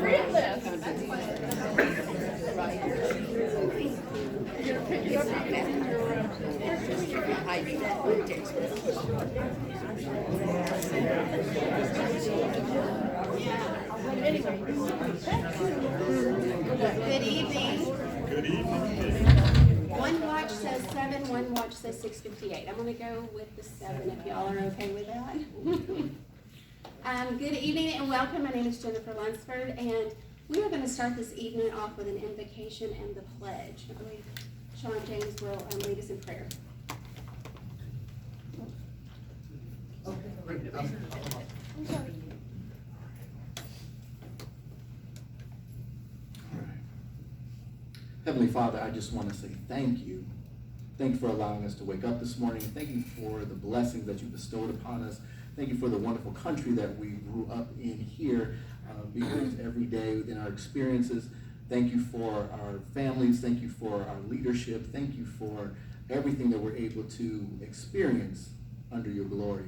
read this. Good evening. Good evening. One watch says 7, one watch says 6:58. I'm gonna go with the 7 if y'all are okay with that. Good evening and welcome. My name is Jennifer Lansford, and we are gonna start this evening off with an invocation and the pledge. I believe Sean James will lead us in prayer. Heavenly Father, I just want to say thank you. Thank you for allowing us to wake up this morning. Thank you for the blessings that you bestowed upon us. Thank you for the wonderful country that we grew up in here, because every day in our experiences. Thank you for our families. Thank you for our leadership. Thank you for everything that we're able to experience under your glory.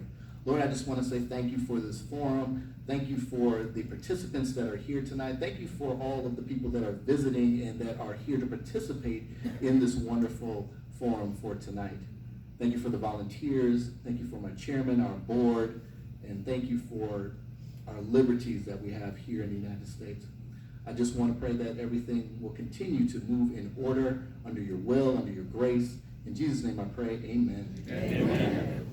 Lord, I just want to say thank you for this forum. Thank you for the participants that are here tonight. Thank you for all of the people that are visiting and that are here to participate in this wonderful forum for tonight. Thank you for the volunteers. Thank you for my chairman, our board, and thank you for our liberties that we have here in the United States. I just want to pray that everything will continue to move in order, under your will, under your grace. In Jesus' name I pray, amen. Amen.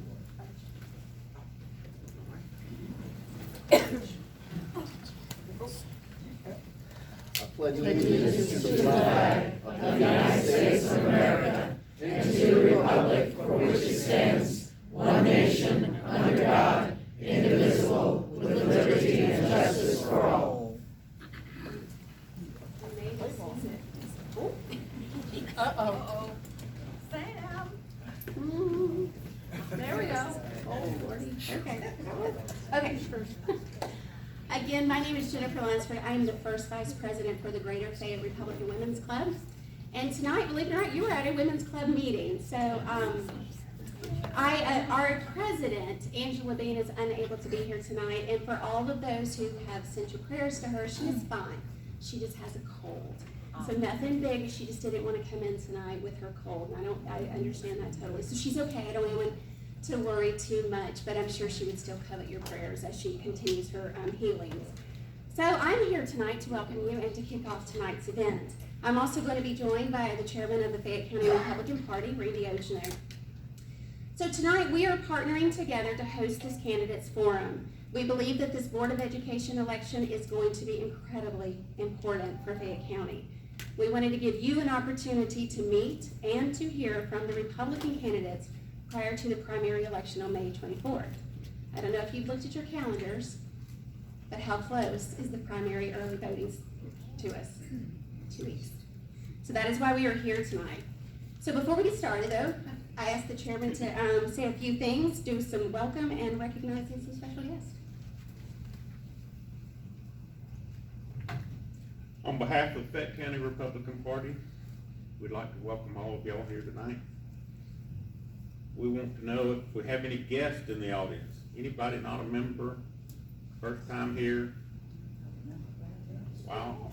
I pledge Allegiance to the flag of the United States of America and to the republic for which it stands, one nation, under God, indivisible, with liberty and justice for all. Uh-oh. Sam. There we go. Oh, Lordy. Okay. Okay. Again, my name is Jennifer Lansford. I am the first vice president for the Greater Fayette Republican Women's Club. And tonight, believe it or not, you were at a women's club meeting. So our president, Angela Bean, is unable to be here tonight. And for all of those who have sent your prayers to her, she is fine. She just has a cold. So nothing big. She just didn't want to come in tonight with her cold. And I understand that totally. So she's okay. I don't want to worry too much, but I'm sure she would still covet your prayers as she continues her healings. So I'm here tonight to welcome you and to kick off tonight's event. I'm also going to be joined by the chairman of the Fayette County Republican Party, Reelected. So tonight we are partnering together to host this candidates forum. We believe that this Board of Education election is going to be incredibly important for Fayette County. We wanted to give you an opportunity to meet and to hear from the Republican candidates prior to the primary election on May 24th. I don't know if you've looked at your calendars, but how close is the primary early voting to us? 2 weeks. So that is why we are here tonight. So before we get started though, I asked the chairman to say a few things, do some welcome and recognizing some special guests. On behalf of the Fayette County Republican Party, we'd like to welcome all of y'all here tonight. We want to know if we have any guests in the audience. Anybody not a member? First time here? Wow.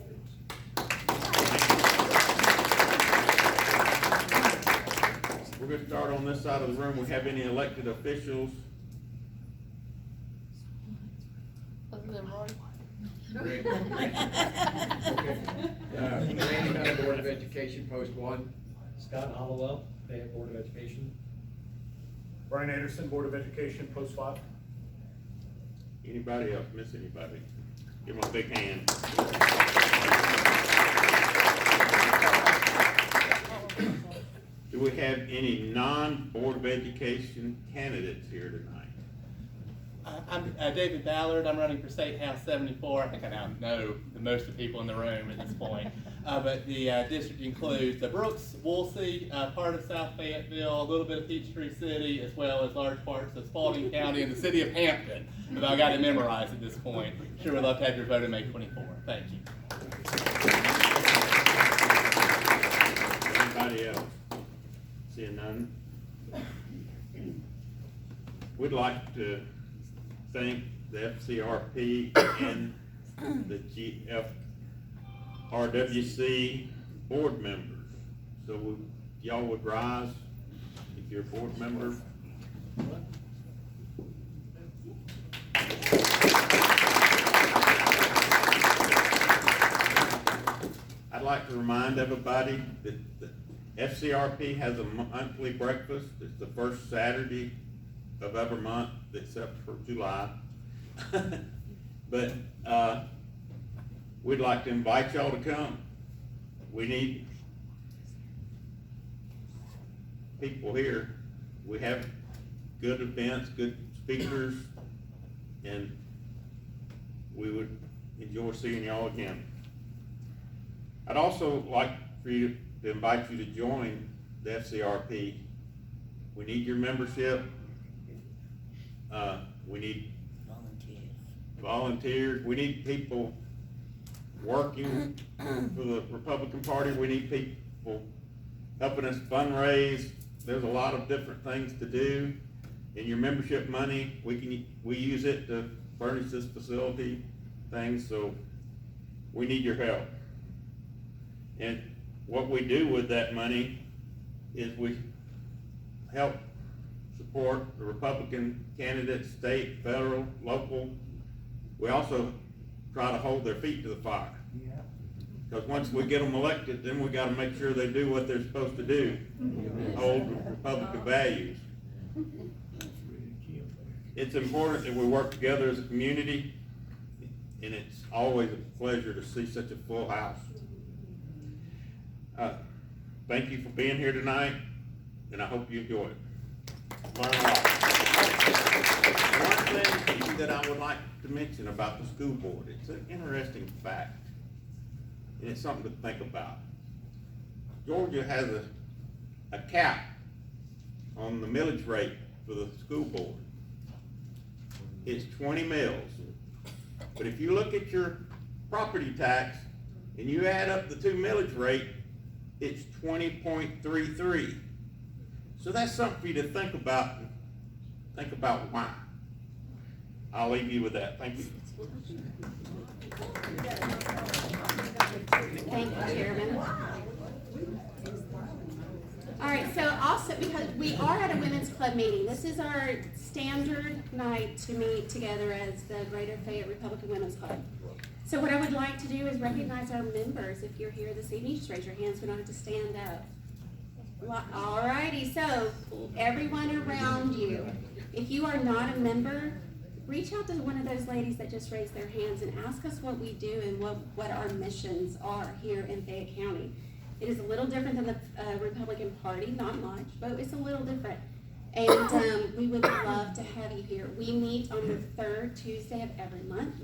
We're going to start on this side of the room. We have any elected officials? Randy County Board of Education, Post 1. Scott Hollowell, Fayette Board of Education. Brian Anderson, Board of Education, Post 5. Anybody else? Miss anybody? Give them a big hand. Do we have any non-Board of Education candidates here tonight? I'm David Ballard. I'm running for State House 74. I think I now know most of the people in the room at this point. But the district includes the Brooks, Woolsey, part of South Fayetteville, a little bit of Peachtree City, as well as large parts of Spalding County and the city of Hampton. But I got it memorized at this point. Sure would love to have your vote on May 24. Thank you. Anybody else? Seeing none? We'd like to thank the FCRP and the the GFRWC board members. So y'all would rise if you're a board member. I'd like to remind everybody that the FCRP has a monthly breakfast. It's the first Saturday of every month except for July. But we'd like to invite y'all to come. We need people here. We have good events, good speakers, and we would enjoy seeing y'all again. I'd also like for you to invite you to join the FCRP. We need your membership. We need volunteers. We need people working for the Republican Party. We need people helping us fundraise. There's a lot of different things to do. And your membership money, we use it to furnish this facility things, so we need your help. And what we do with that money is we help support the Republican candidates, state, federal, local. We also try to hold their feet to the fire. Because once we get them elected, then we gotta make sure they do what they're supposed to do, hold Republican values. It's important that we work together as a community, and it's always a pleasure to see such a full house. Thank you for being here tonight, and I hope you enjoy it. Learn a lot. One thing that I would like to mention about the school board, it's an interesting fact, and it's something to think about. Georgia has a cap on the millage rate for the school board. It's 20 mills. But if you look at your property tax and you add up the two millage rate, it's 20.33. So that's something for you to think about. Think about why. I'll leave you with that. Thank you. Thank you, Chairman. All right, so also, because we are at a women's club meeting, this is our standard night to meet together as the Greater Fayette Republican Women's Club. So what I would like to do is recognize our members. If you're here this evening, just raise your hands. We don't have to stand up. All righty, so everyone around you, if you are not a member, reach out to one of those ladies that just raised their hands and ask us what we do and what our missions are here in Fayette County. It is a little different than the Republican Party, not much, but it's a little different. And we would love to have you here. We meet on the third Tuesday of every month.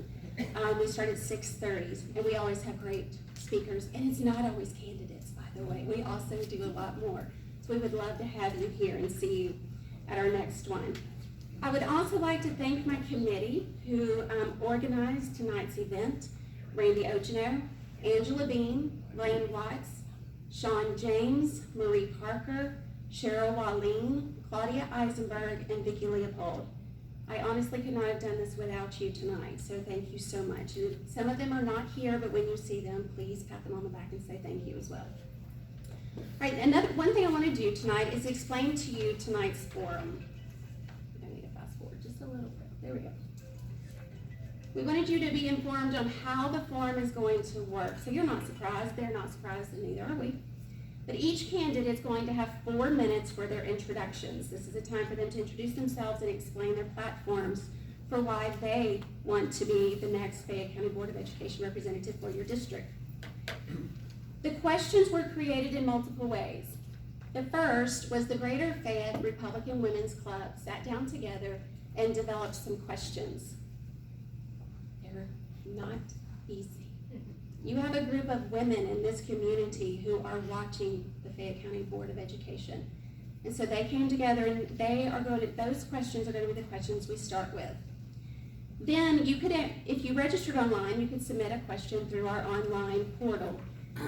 We start at 6:30, and we always have great speakers. And it's not always candidates, by the way. We also do a lot more. So we would love to have you here and see you at our next one. I would also like to thank my committee who organized tonight's event. Randy Ochino, Angela Bean, Blaine Watts, Sean James, Marie Parker, Cheryl Walleen, Claudia Eisenberg, and Vicki Leopold. I honestly could not have done this without you tonight, so thank you so much. And some of them are not here, but when you see them, please pat them on the back and say thank you as well. All right, one thing I want to do tonight is explain to you tonight's forum. I need to fast forward just a little bit. There we go. We wanted you to be informed on how the forum is going to work. So you're not surprised, they're not surprised, and neither are we. But each candidate is going to have 4 minutes for their introductions. This is a time for them to introduce themselves and explain their platforms for why they want to be the next Fayette County Board of Education representative for your district. The questions were created in multiple ways. The first was the Greater Fayette Republican Women's Club sat down together and developed some questions. They're not easy. You have a group of women in this community who are watching the Fayette County Board of Education. And so they came together and those questions are going to be the questions we start with. Then you could, if you registered online, you could submit a question through our online portal.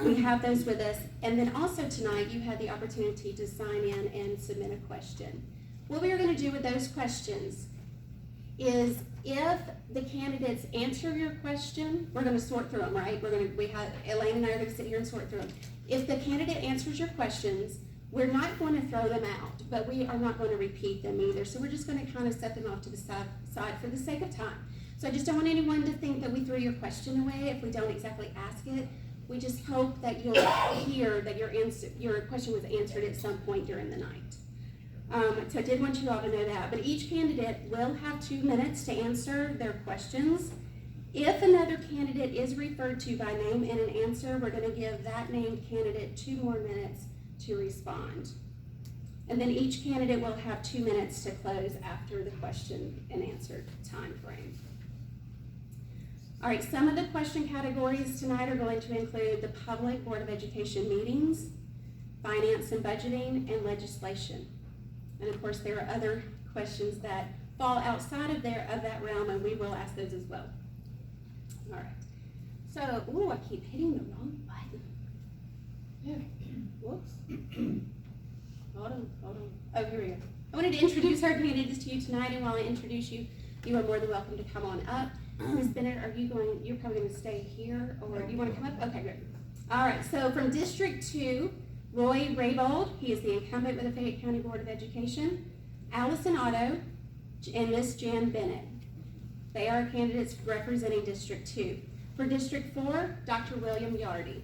We have those with us. And then also tonight, you had the opportunity to sign in and submit a question. What we are going to do with those questions is If the candidates answer your question, we're gonna sort through them, right? Elaine and I are gonna sit here and sort through them. If the candidate answers your questions, we're not going to throw them out, but we are not going to repeat them either. So we're just going to kind of set them off to the side for the sake of time. So I just don't want anyone to think that we threw your question away if we don't exactly ask it. We just hope that you'll hear that your question was answered at some point during the night. So I did want you all to know that. But each candidate will have 2 minutes to answer their questions. If another candidate is referred to by name in an answer, we're going to give that named candidate 2 more minutes to respond. And then each candidate will have 2 minutes to close after the question and answer time frame. All right, some of the question categories tonight are going to include the public Board of Education meetings, finance and budgeting, and legislation. And of course, there are other questions that fall outside of that realm, and we will ask those as well. All right. So, I keep hitting the wrong button. Yeah. Whoops. Hold on. Oh, here we go. I wanted to introduce our candidates to you tonight, and while I introduce you, you are more than welcome to come on up. Ms. Bennett, you're probably going to stay here, or do you want to come up? Okay, good. All right, so from District 2, Roy Raybold, he is the incumbent with the Fayette County Board of Education, Allison Otto, and Miss Jan Bennett. They are candidates representing District 2. For District 4, Dr. William Yardy.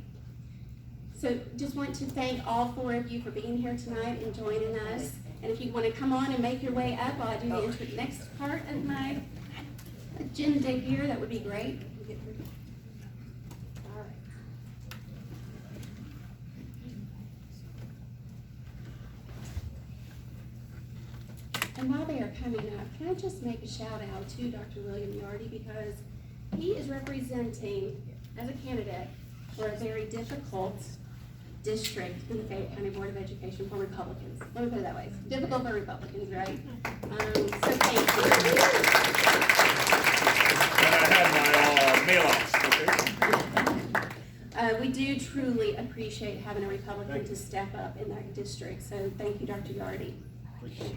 So just want to thank all 4 of you for being here tonight and joining us. And if you want to come on and make your way up while I do the next part of my agenda here, that would be great. All right. And while they are coming up, can I just make a shout out to Dr. William Yardy, because he is representing as a candidate for a very difficult district in the Fayette County Board of Education for Republicans. Let me put it that way. Difficult for Republicans, right? So thank you. And I had my mail-offs, We do truly appreciate having a Republican to step up in that district. So thank you, Dr. Yardy. Appreciate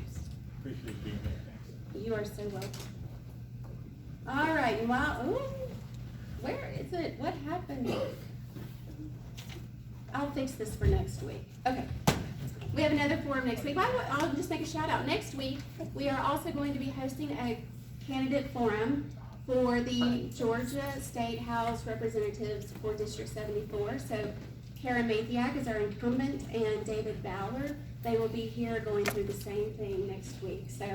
being there. You are so welcome. All right, and where is it? What happened? I'll fix this for next week. Okay. We have another forum next week. I'll just make a shout out. Next week, we are also going to be hosting a candidate forum for the Georgia State House representatives for District 74. So Karen Mathiak is our incumbent, and David Ballard. They will be here going through the same thing next week. So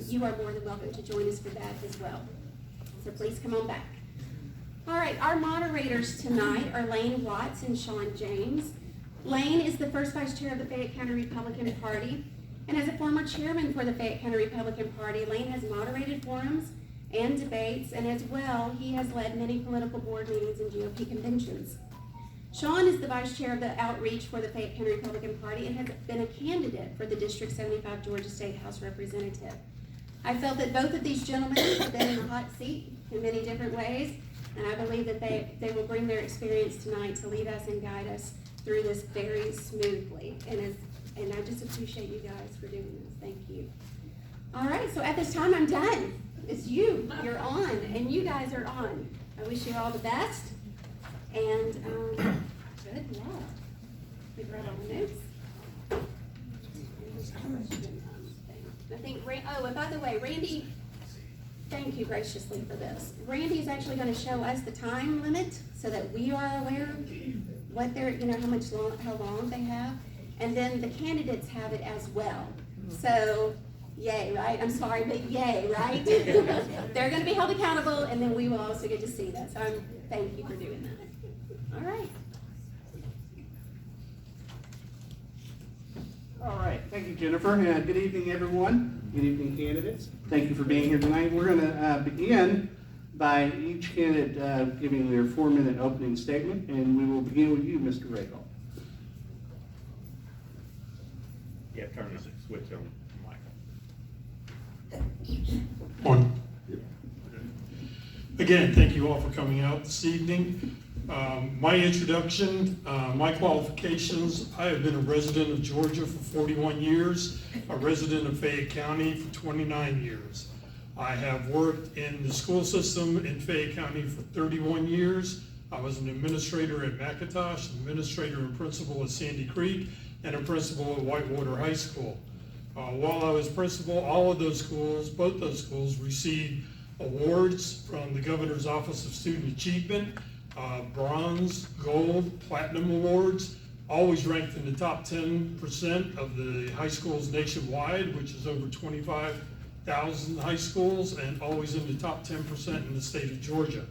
you are more than welcome to join us for that as well. So please come on back. All right, our moderators tonight are Lane Watts and Sean James. Lane is the first vice chair of the Fayette County Republican Party, and as a former chairman for the Fayette County Republican Party, Lane has moderated forums and debates, and as well, he has led many political board meetings and GOP conventions. Sean is the vice chair of the outreach for the Fayette County Republican Party and has been a candidate for the District 75 Georgia State House representative. I felt that both of these gentlemen have been in the hot seat in many different ways, and I believe that they will bring their experience tonight to lead us and guide us through this very smoothly. And I just appreciate you guys for doing this. Thank you. All right, so at this time, I'm done. It's you. You're on, and you guys are on. I wish you all the best, and good luck. We grab all the notes. I think, and by the way, Randy, thank you graciously for this. Randy is actually going to show us the time limit so that we are aware of what they're, how long they have. And then the candidates have it as well. So, yay, right? I'm sorry, but yay, right? They're going to be held accountable, and then we will also get to see that. So thank you for doing that. All right. All right, thank you, Jennifer. Good evening, everyone. Good evening, candidates. Thank you for being here tonight. We're going to begin by each candidate giving their 4-minute opening statement, and we will begin with you, Mr. Raybold. Yeah, turn the switch on, Michael. On. Again, thank you all for coming out this evening. My introduction, my qualifications, I have been a resident of Georgia for 41 years, a resident of Fayette County for 29 years. I have worked in the school system in Fayette County for 31 years. I was an administrator at McIntosh, administrator and principal at Sandy Creek, and a principal at Whitewater High School. While I was principal, all of those schools, both those schools, received awards from the Governor's Office of Student Achievement, bronze, gold, platinum awards, always ranked in the top 10% of the high schools nationwide, which is over 25,000 high schools, and always in the top 10% in the state of Georgia.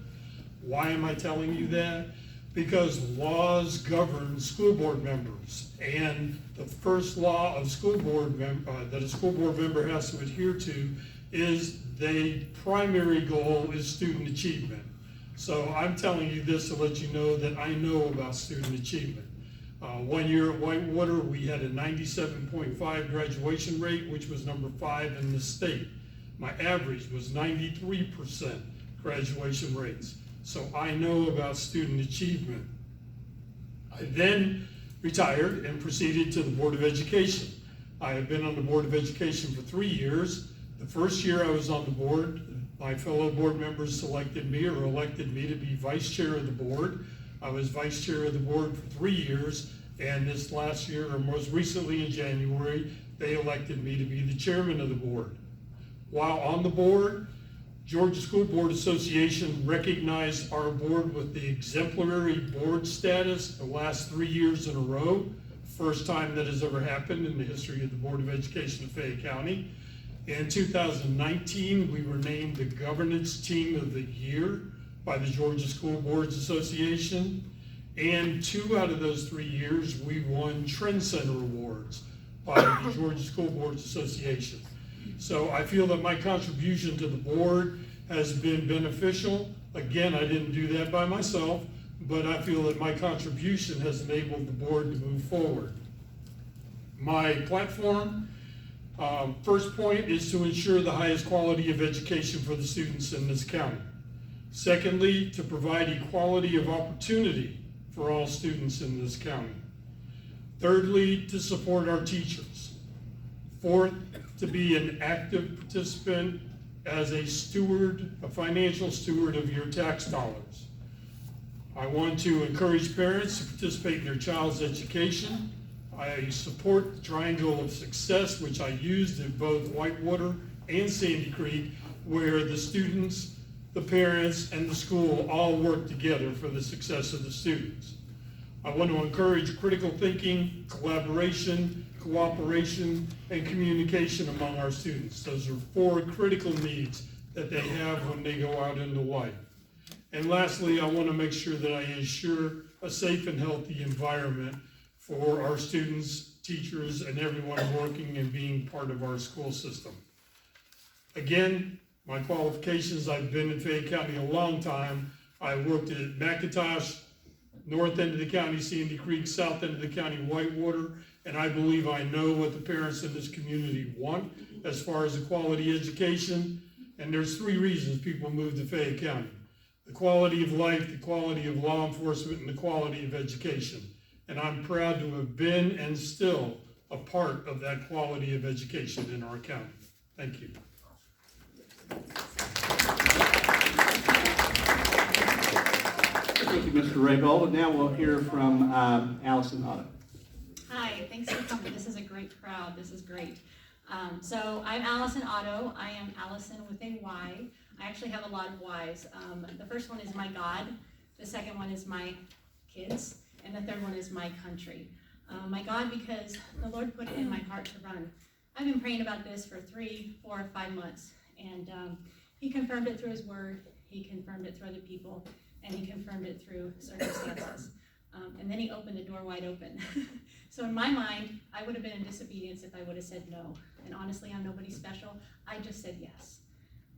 Why am I telling you that? Because laws govern school board members, and the first law of school board that a school board member has to adhere to is the primary goal is student achievement. So I'm telling you this to let you know that I know about student achievement. 1 year at Whitewater, we had a 97.5 graduation rate, which was number 5 in the state. My average was 93% graduation rates. So I know about student achievement. I then retired and proceeded to the Board of Education. I have been on the Board of Education for 3 years. The first year I was on the board, my fellow board members selected me or elected me to be vice chair of the board. I was vice chair of the board for 3 years, and this last year, or most recently in January, they elected me to be the chairman of the board. While on the board, Georgia School Board Association recognized our board with the exemplary board status the last 3 years in a row. First time that has ever happened in the history of the Board of Education of Fayette County. In 2019, we were named the Governance Team of the Year by the Georgia School Boards Association. And 2 out of those 3 years, we won Trend Center Awards by the Georgia School Boards Association. So I feel that my contribution to the board has been beneficial. Again, I didn't do that by myself, but I feel that my contribution has enabled the board to move forward. My platform, first point is to ensure the highest quality of education for the students in this county. Secondly, to provide equality of opportunity for all students in this county. Thirdly, to support our teachers. Fourth, to be an active participant as a steward, a financial steward of your tax dollars. I want to encourage parents to participate in their child's education. I support the triangle of success, which I used in both Whitewater and Sandy Creek, where the students, the parents, and the school all work together for the success of the students. I want to encourage critical thinking, collaboration, cooperation, and communication among our students. Those are 4 critical needs that they have when they go out into life. And lastly, I want to make sure that I ensure a safe and healthy environment for our students, teachers, and everyone working and being part of our school system. Again, my qualifications, I've been in Fayette County a long time. I worked at McIntosh, north end of the county, Sandy Creek, south end of the county, Whitewater, and I believe I know what the parents in this community want as far as a quality education. And there's 3 reasons people move to Fayette County: the quality of life, the quality of law enforcement, and the quality of education. And I'm proud to have been and still a part of that quality of education in our county. Thank you. Thank you, Mr. Raybold. Now we'll hear from Allison Otto. Hi, thanks for coming. This is a great crowd. This is great. So I'm Allison Otto. I am Allison with a Y. I actually have a lot of Ys. The first one is my God. The second one is my kids. And the third one is my country. My God, because the Lord put it in my heart to run. I've been praying about this for 3, 4, 5 months. And He confirmed it through His word. He confirmed it through other people. And He confirmed it through circumstances. And then He opened the door wide open. So in my mind, I would have been in disobedience if I would have said no. And honestly, I'm nobody special. I just said yes.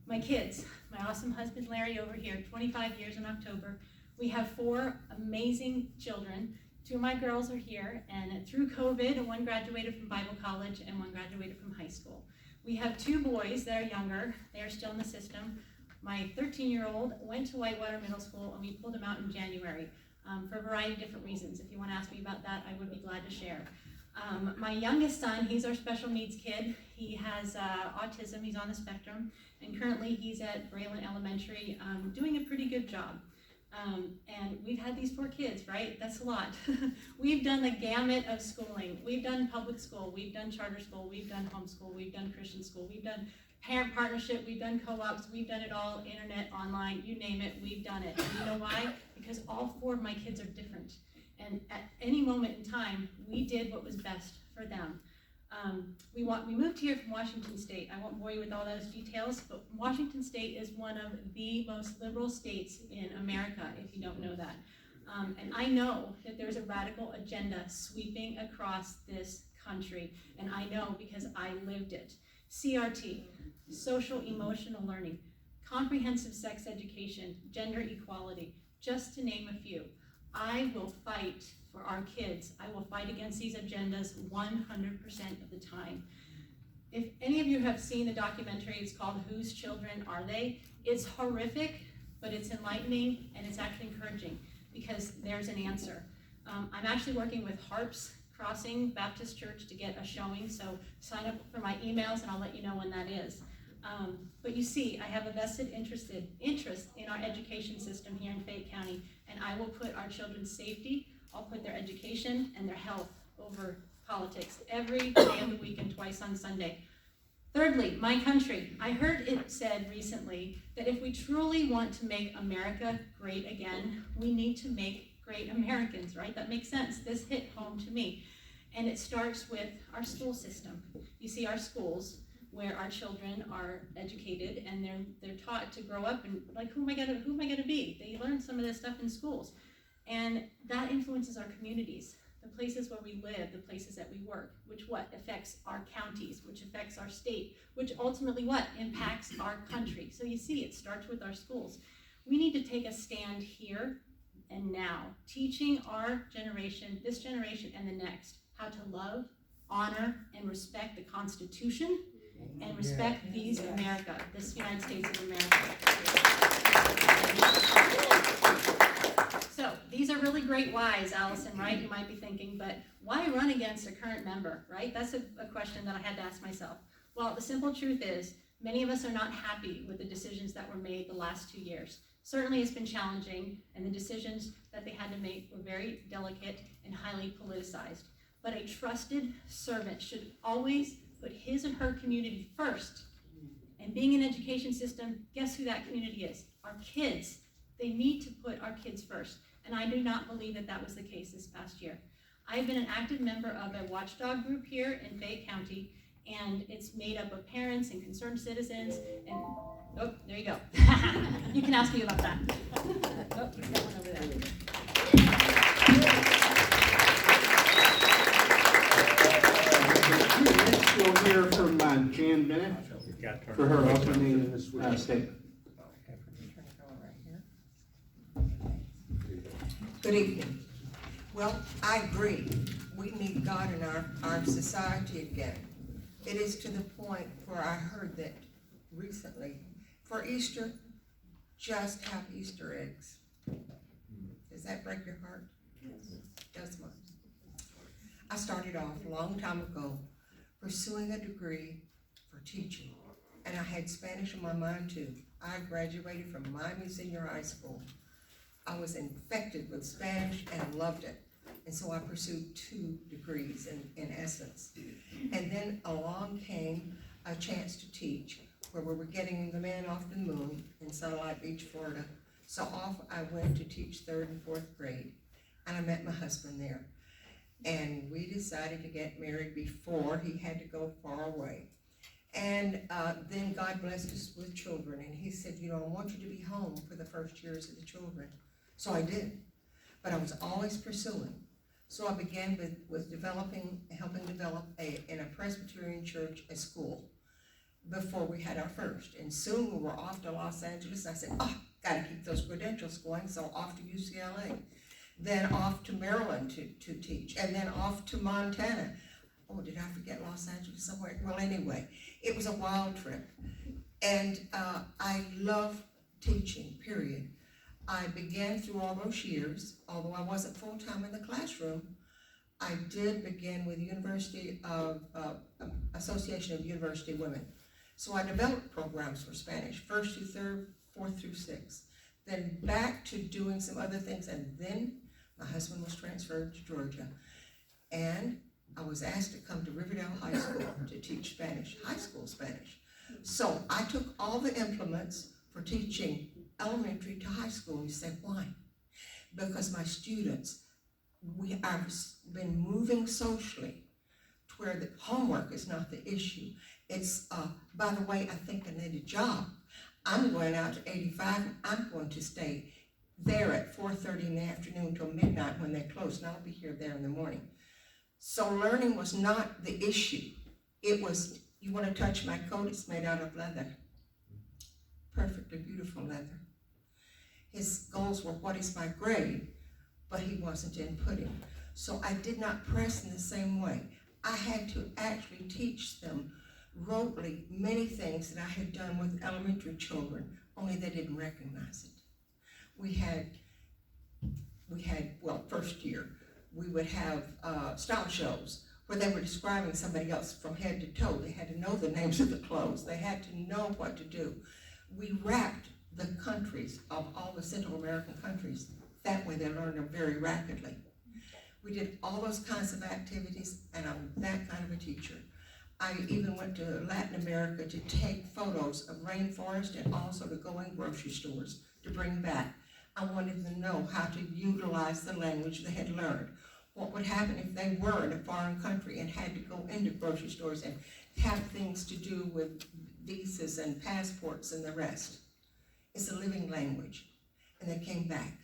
My kids, my awesome husband Larry over here, 25 years in October. We have 4 amazing children. 2 of my girls are here, and through COVID, one graduated from Bible college and one graduated from high school. We have 2 boys that are younger. They are still in the system. My 13-year-old went to Whitewater Middle School, and we pulled him out in January. For a variety of different reasons. If you want to ask me about that, I would be glad to share. My youngest son, he's our special needs kid. He has autism, he's on the spectrum, and currently he's at Braylon Elementary, doing a pretty good job. And we've had these 4 kids, right? That's a lot. We've done the gamut of schooling. We've done public school, we've done charter school, we've done homeschool, we've done Christian school, we've done parent partnership, we've done co-ops, we've done it all, internet, online, you name it, we've done it. And you know why? Because all 4 of my kids are different. And at any moment in time, we did what was best for them. We moved here from Washington State. I won't bore you with all those details, but Washington State is one of the most liberal states in America, if you don't know that. And I know that there's a radical agenda sweeping across this country, and I know because I lived it. CRT, social emotional learning, comprehensive sex education, gender equality, just to name a few. I will fight for our kids. I will fight against these agendas 100% of the time. If any of you have seen the documentary, it's called Whose Children Are They? It's horrific, but it's enlightening and it's actually encouraging because there's an answer. I'm actually working with Harps Crossing Baptist Church to get a showing, so sign up for my emails and I'll let you know when that is. But you see, I have a vested interest in our education system here in Fayette County, and I will put our children's safety, I'll put their education and their health over politics every day of the week and twice on Sunday. Thirdly, my country. I heard it said recently that if we truly want to make America great again, we need to make great Americans, right? That makes sense. This hit home to me. And it starts with our school system. You see, our schools, where our children are educated and they're taught to grow up and like, who am I gonna be? They learn some of this stuff in schools. And that influences our communities, the places where we live, the places that we work, which affects our counties, which affects our state, which ultimately impacts our country. So you see, it starts with our schools. We need to take a stand here and now, teaching our generation, this generation and the next, how to love, honor, and respect the Constitution and respect this United States of America. So these are really great whys, Allison, right? You might be thinking, but why run against a current member, right? That's a question that I had to ask myself. Well, the simple truth is, many of us are not happy with the decisions that were made the last 2 years. Certainly it's been challenging, and the decisions that they had to make were very delicate and highly politicized. But a trusted servant should always put his and her community first. And being an education system, guess who that community is? Our kids. They need to put our kids first. And I do not believe that that was the case this past year. I've been an active member of a watchdog group here in Fayette County, and it's made up of parents and concerned citizens. And oh, there you go. You can ask me about that. Oh, there's that one over there. We'll hear from Jan Bennett for her opening statement. Good evening. Well, I agree. We need God in our society again. It is to the point where I heard that recently, for Easter, just have Easter eggs. Does that break your heart? Yes. Does mine. I started off a long time ago pursuing a degree for teaching, and I had Spanish in my mind too. I graduated from Miami Senior High School. I was infected with Spanish and loved it, and so I pursued 2 degrees in essence. And then along came a chance to teach, where we were getting the man off the moon in Satellite Beach, Florida. So off I went to teach 3rd and 4th grade, and I met my husband there. And we decided to get married before he had to go far away. And then God blessed us with children, and he said, I want you to be home for the first years of the children. So I did, but I was always pursuing. So I began with helping develop in a Presbyterian church, a school, before we had our first. And soon we were off to Los Angeles. I said, gotta keep those credentials going, so off to UCLA. Then off to Maryland to teach, and then off to Montana. Oh, did I forget Los Angeles somewhere? Well, anyway, it was a wild trip. And I love teaching, period. I began through all those years, although I wasn't full-time in the classroom, I did begin with Association of University Women. So I developed programs for Spanish, 1st through 3rd, 4th through 6th. Then back to doing some other things, and then my husband was transferred to Georgia. And I was asked to come to Riverdale High School to teach Spanish, high school Spanish. So I took all the implements for teaching elementary to high school. You say, why? Because my students, I've been moving socially to where the homework is not the issue. It's, by the way, I think I need a job. I'm going out to 85, I'm going to stay there at 4:30 in the afternoon till midnight when they close, and I'll be there in the morning. So learning was not the issue. It was, you want to touch my coat, it's made out of leather. Perfectly beautiful leather. His goals were, what is my grade? But he wasn't inputting. So I did not press in the same way. I had to actually teach them rotely many things that I had done with elementary children, only they didn't recognize it. We had, well, first year, we would have style shows where they were describing somebody else from head to toe. They had to know the names of the clothes. They had to know what to do. We wrapped the countries of all the Central American countries. That way they learned them very rapidly. We did all those kinds of activities, and I'm that kind of a teacher. I even went to Latin America to take photos of rainforest and also to go in grocery stores to bring back. I wanted them to know how to utilize the language they had learned. What would happen if they were in a foreign country and had to go into grocery stores and have things to do with visas and passports and the rest. It's a living language. And they came back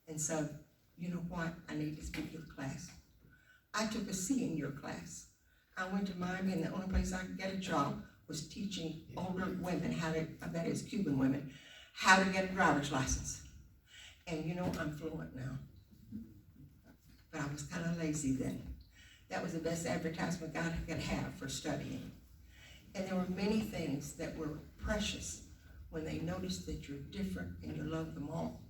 and said, you know what, I need to speak to the class. I took a C in your class. I went to Miami, and the only place I could get a job was teaching older women how to, that is Cuban women, how to get a driver's license. And you know, I'm fluent now. But I was kind of lazy then. That was the best advertisement God could have for studying. And there were many things that were precious when they noticed that you're different and you love them all.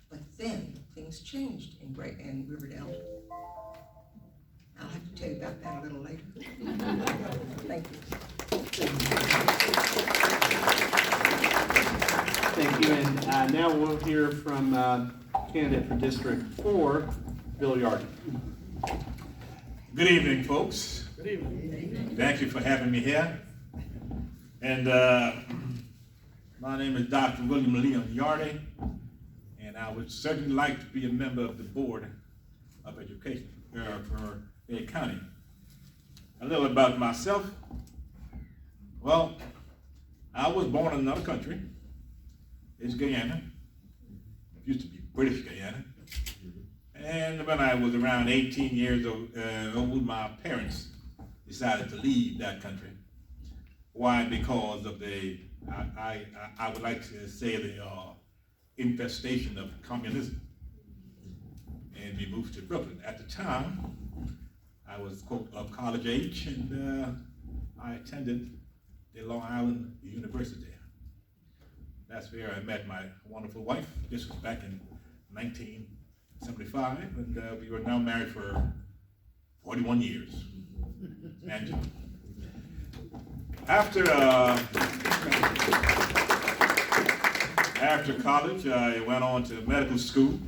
But then things changed in Riverdale. I'll have to tell you about that a little later. Thank you. Thank you, and now we'll hear from candidate for District 4, Bill Yardy. Good evening, folks. Good evening. Thank you for having me here. And my name is Dr. William Leon Yardy, and I would certainly like to be a member of the Board of Education for Fayette County. A little about myself. Well, I was born in another country. It's Guyana. It used to be British Guyana. And when I was around 18 years old, my parents decided to leave that country. Why? Because of the, I would like to say the infestation of communism. And we moved to Brooklyn. At the time, I was, quote, of college age, and I attended the Long Island University. That's where I met my wonderful wife. This was back in 1975, and we were now married for 41 years. Angela. After college, I went on to medical school,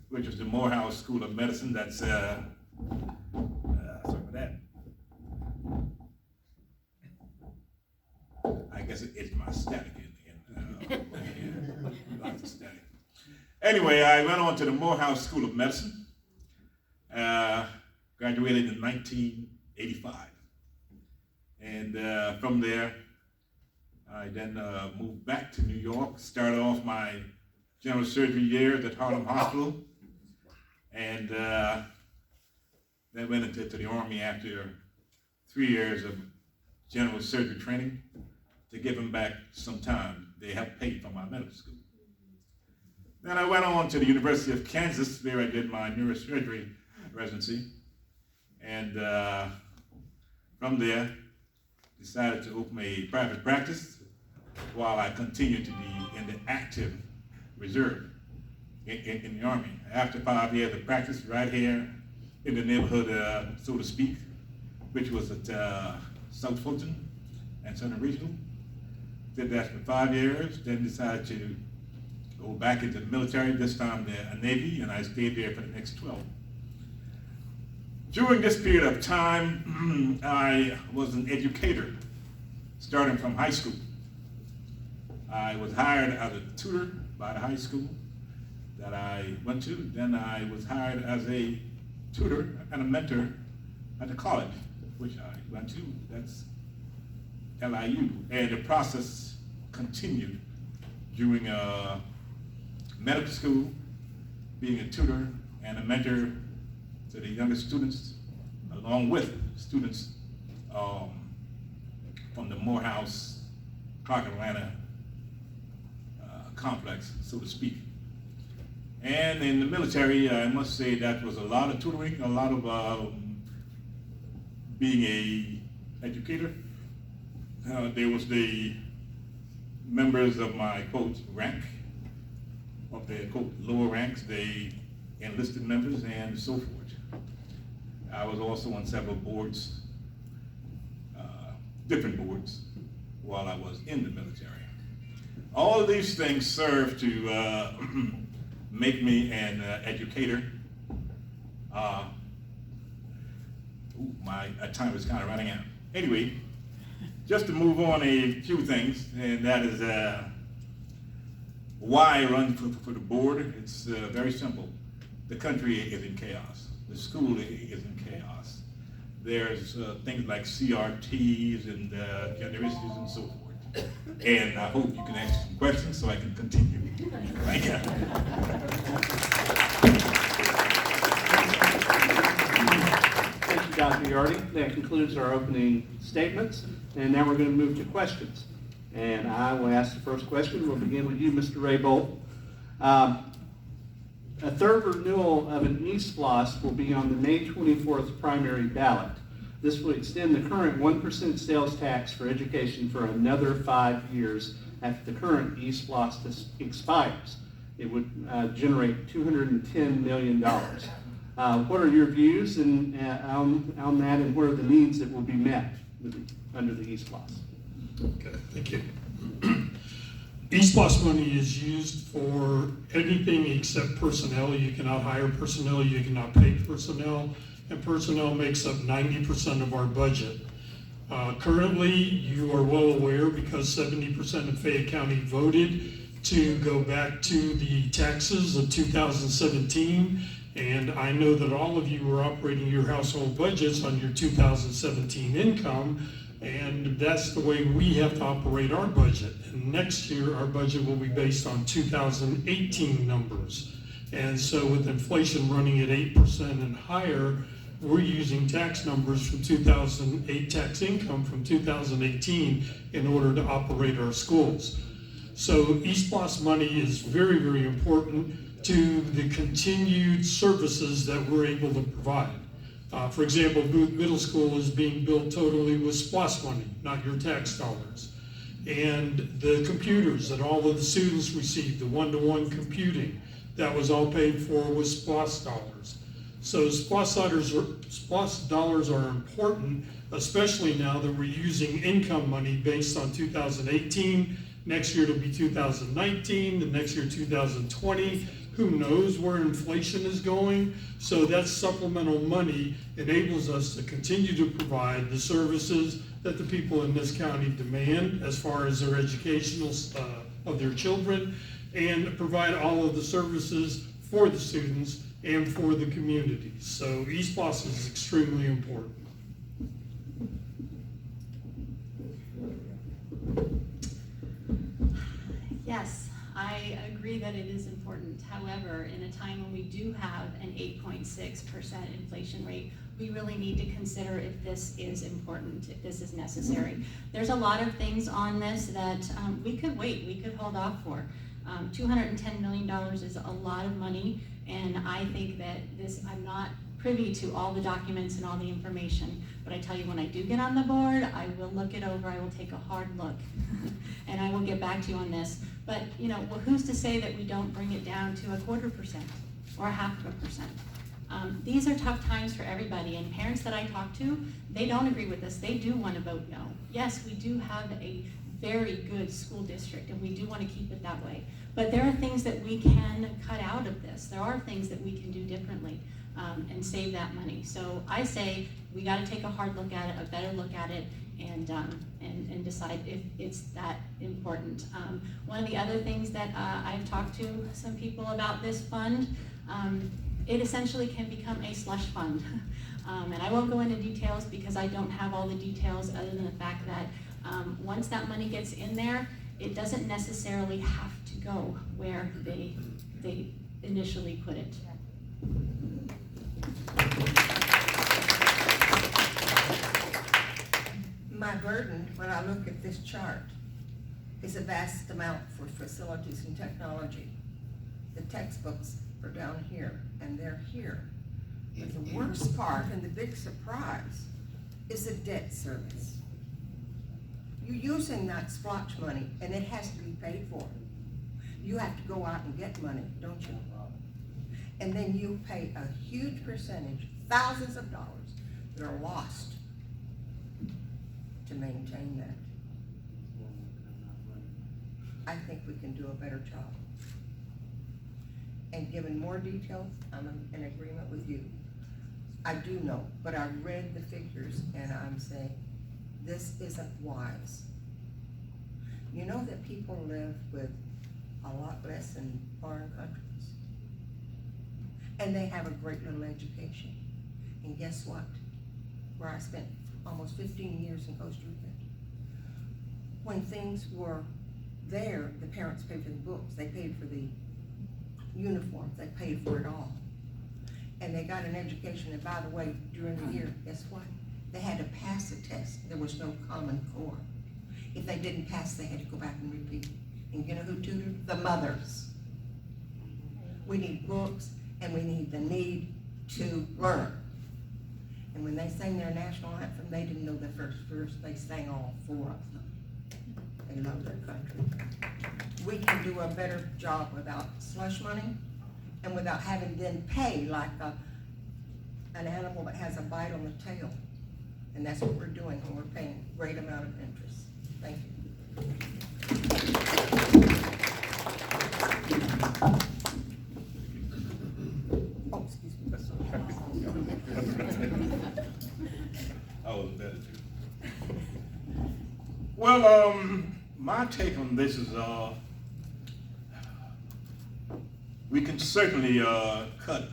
which was the Morehouse School of Medicine. That's sorry for that. I guess it's my static in lots of static. Anyway, I went on to the Morehouse School of Medicine. Graduated in 1985. And from there, I then moved back to New York, started off my general surgery years at Harlem Hospital, and then went into the Army after 3 years of general surgery training to give them back some time. They helped pay for my medical school. Then I went on to the University of Kansas, where I did my neurosurgery residency, and from there, decided to open a private practice while I continued to be in the active reserve in the Army. After 5 years of practice right here in the neighborhood, so to speak, which was at South Fulton and Southern Regional. Did that for 5 years, then decided to go back into the military, this time the Navy, and I stayed there for the next 12. During this period of time, I was an educator, starting from high school. I was hired as a tutor by the high school that I went to. Then I was hired as a tutor and a mentor at the college, which I went to. That's LIU. And the process continued during medical school, being a tutor and a mentor to the younger students, along with students from the Morehouse, Clark Atlanta complex, so to speak. And in the military, I must say that was a lot of tutoring, a lot of being a educator. There was the members of my, quote, rank, of the, quote, lower ranks, the enlisted members, and so forth. I was also on several boards, different boards, while I was in the military. All of these things serve to make me an educator. My time is kind of running out. Anyway, just to move on a few things, and that is why I run for the board. It's very simple. The country is in chaos. The school is in chaos. There's things like CRTs and gender issues and so forth. And I hope you can ask some questions so I can continue. Thank you. Thank you, Dr. Yardy. That concludes our opening statements. And now we're going to move to questions. And I will ask the first question. We'll begin with you, Mr. Raybold. A third renewal of an eSPLOS will be on the May 24th primary ballot. This will extend the current 1% sales tax for education for another 5 years after the current eSPLOS expires. It would generate $210 million. What are your views on that, and what are the needs that will be met under the eSPLOS? Okay, thank you. eSPLOS money is used for anything except personnel. You cannot hire personnel, you cannot pay personnel, and personnel makes up 90% of our budget. Currently, you are well aware, because 70% of Fayette County voted to go back to the taxes of 2017, and I know that all of you are operating your household budgets on your 2017 income, and that's the way we have to operate our budget. And next year, our budget will be based on 2018 numbers. And so with inflation running at 8% and higher, we're using tax numbers from 2008, tax income from 2018 in order to operate our schools. So eSPLOS money is very, very important to the continued services that we're able to provide. For example, Booth Middle School is being built totally with SPLOS money, not your tax dollars. And the computers that all of the students received, the one-to-one computing, that was all paid for with SPLOS dollars. So SPLOS dollars are important, especially now that we're using income money based on 2018. Next year it'll be 2019, the next year 2020. Who knows where inflation is going? So that supplemental money enables us to continue to provide the services that the people in this county demand as far as their educational of their children, and provide all of the services for the students and for the community. So eSPLOS is extremely important. Yes, I agree that it is important. However, in a time when we do have an 8.6% inflation rate, we really need to consider if this is important, if this is necessary. There's a lot of things on this that we could wait, we could hold off for. $210 million is a lot of money, and I think that I'm not privy to all the documents and all the information, but I tell you, when I do get on the board, I will look it over, I will take a hard look, and I will get back to you on this. But, well, who's to say that we don't bring it down to 0.25% or 0.5%? These are tough times for everybody, and parents that I talk to, they don't agree with this. They do want to vote no. Yes, we do have a very good school district, and we do want to keep it that way. But there are things that we can cut out of this. There are things that we can do differently and save that money. So I say we got to take a hard look at it, a better look at it, and decide if it's that important. One of the other things that I've talked to some people about this fund, it essentially can become a slush fund. And I won't go into details because I don't have all the details other than the fact that once that money gets in there, it doesn't necessarily have to go where they initially put it. My burden, when I look at this chart, is a vast amount for facilities and technology. The textbooks are down here, and they're here. But the worst part and the big surprise is the debt service. You're using that splotch money, and it has to be paid for. You have to go out and get money, don't you? And then you pay a huge percentage, thousands of dollars, that are lost to maintain that. I think we can do a better job. And given more details, I'm in agreement with you. I do know, but I read the figures and I'm saying, this isn't wise. You know that people live with a lot less in foreign countries. And they have a great little education. And guess what? Where I spent almost 15 years in Costa Rica. When things were there, the parents paid for the books, they paid for the uniforms, they paid for it all. And they got an education, and by the way, during the year, guess what? They had to pass a test. There was no Common Core. If they didn't pass, they had to go back and repeat. And you know who tutored? The mothers. We need books, and we need the need to learn. And when they sang their national anthem, they didn't know the first verse. They sang all four of them. They love their country. We can do a better job without slush money and without having them pay like an animal that has a bite on the tail. And that's what we're doing when we're paying a great amount of interest. Thank you. Oh, excuse me. I was better too. Well, my take on this is we can certainly cut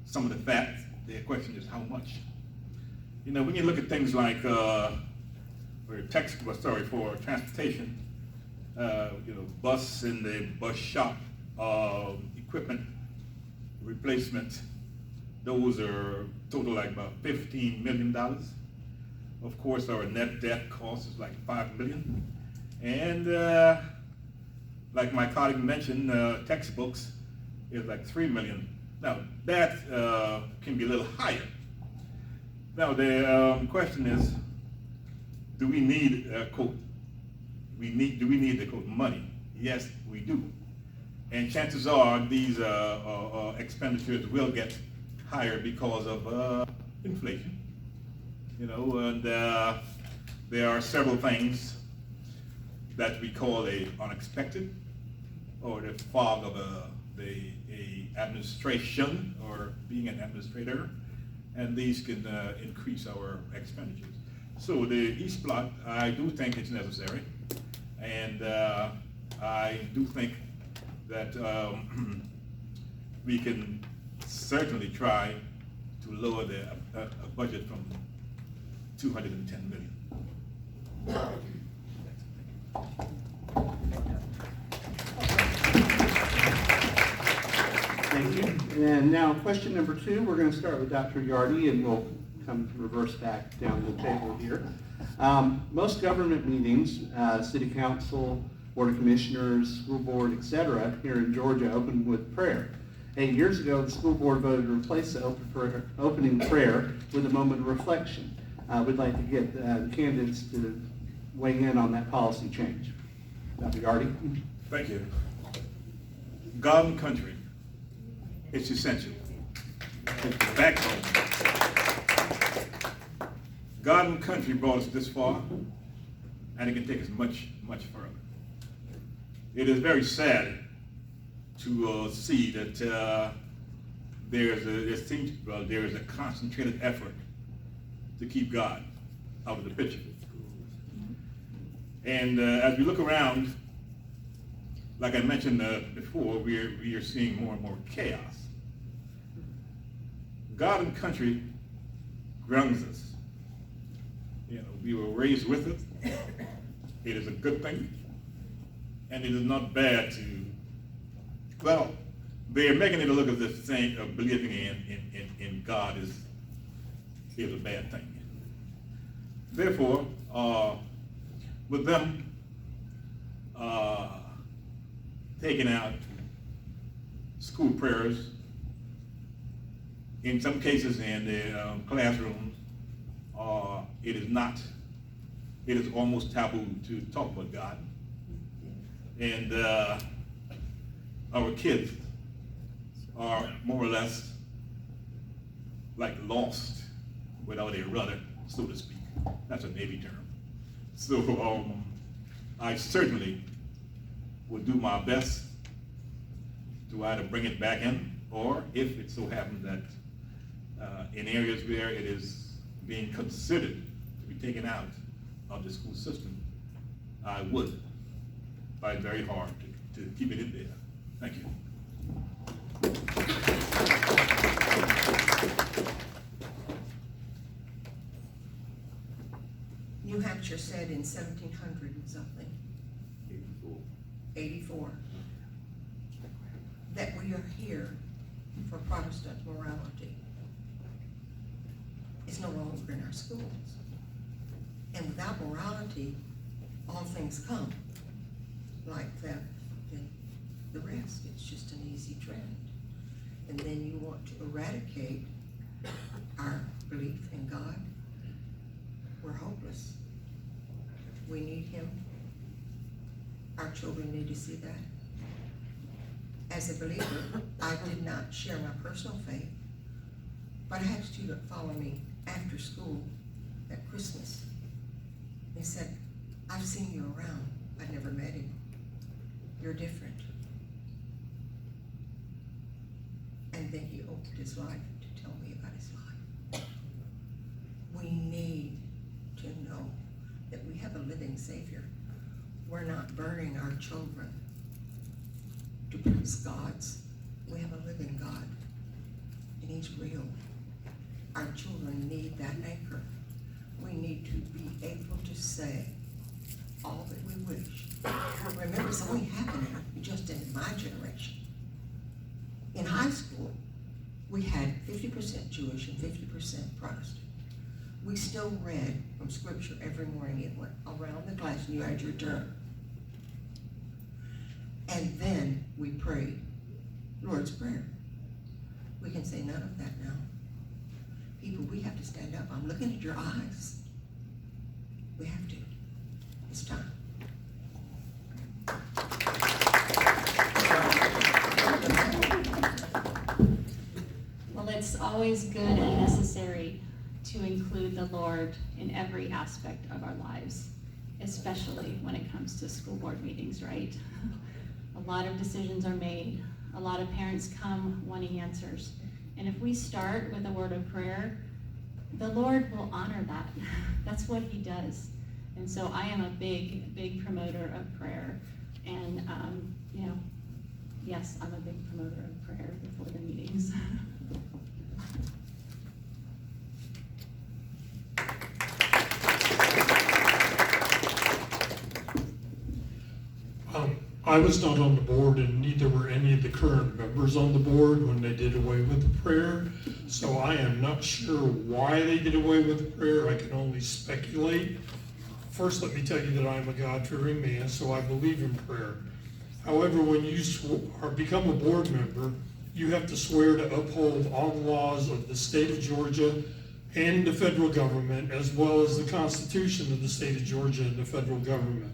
some of the fat. The question is how much. You know, when you look at things like for transportation, bus and the bus shop equipment replacement, those are total like about $15 million. Of course, our net debt cost is like $5 million. And like my colleague mentioned, textbooks is like $3 million. Now, that can be a little higher. Now, the question is, do we need, quote, do we need the quote money? Yes, we do. And chances are these expenditures will get higher because of inflation. You know, and there are several things that we call unexpected, or the fog of the administration, or being an administrator, and these can increase our expenditures. So the East Block, I do think it's necessary, and I do think that we can certainly try to lower the budget from $210 million. Thank you. And now question number 2, we're going to start with Dr. Yardy, and we'll come reverse back down the table here. Most government meetings, city council, board of commissioners, school board, etc., here in Georgia open with prayer. 8 years ago, the school board voted to replace the opening prayer with a moment of reflection. We'd like to get the candidates to weigh in on that policy change. Dr. Yardy. Thank you. God and country, it's essential. It's the backbone. God and country brought us this far, and it can take us much, much further. It is very sad to see that there is a concentrated effort to keep God out of the picture. And as we look around, like I mentioned before, we are seeing more and more chaos. God and country grounds us. You know, we were raised with it. It is a good thing, and it is not bad to. Well, they are making it look as if saying believing in God is a bad thing. Therefore, with them taking out school prayers, in some cases in the classrooms, it is almost taboo to talk about God. And our kids are more or less like lost without a rudder, so to speak. That's a Navy term. So I certainly would do my best to either bring it back in, or if it so happens that in areas where it is being considered to be taken out of the school system, I would fight very hard to keep it in there. Thank you. New Hampshire said in 1700 and something, 84, that we are here for Protestant morality. It's no longer in our schools. And without morality, all things come, like theft and the rest. It's just an easy trend. And then you want to eradicate our belief in God. We're hopeless. We need Him. Our children need to see that. As a believer, I did not share my personal faith, but I had a student follow me after school at Christmas. He said, "I've seen you around. I've never met him. You're different." And then he opened his life to tell me about his life. We need to know that we have a living Savior. We're not burning our children to produce gods. We have a living God, and He's real. Our children need that anchor. We need to be able to say all that we wish. Remember, it's only happening just in my generation. In high school, we had 50% Jewish and 50% Protestant. We still read from Scripture every morning. It went around the class and you had your turn. And then we prayed Lord's Prayer. We can say none of that now. People, we have to stand up. I'm looking at your eyes. We have to. It's time. Well, it's always good and necessary to include the Lord in every aspect of our lives, especially when it comes to school board meetings, right? A lot of decisions are made. A lot of parents come wanting answers. And if we start with a word of prayer, the Lord will honor that. That's what He does. And so I am a big, big promoter of prayer. And, yes, I'm a big promoter of prayer before the meetings. I was not on the board, and neither were any of the current members on the board when they did away with the prayer. So I am not sure why they did away with the prayer. I can only speculate. First, let me tell you that I'm a God-fearing man, so I believe in prayer. However, when you become a board member, you have to swear to uphold all the laws of the state of Georgia and the federal government, as well as the Constitution of the state of Georgia and the federal government.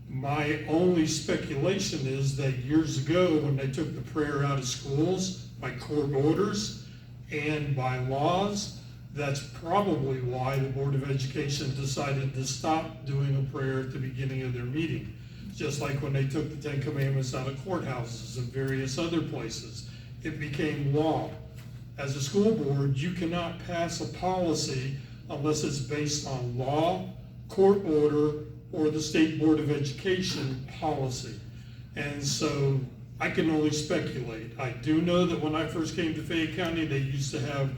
My only speculation is that years ago, when they took the prayer out of schools by court orders, and by laws. That's probably why the Board of Education decided to stop doing a prayer at the beginning of their meeting. Just like when they took the Ten Commandments out of courthouses and various other places. It became law. As a school board, you cannot pass a policy unless it's based on law, court order, or the State Board of Education policy. And so I can only speculate. I do know that when I first came to Fayette County, they used to have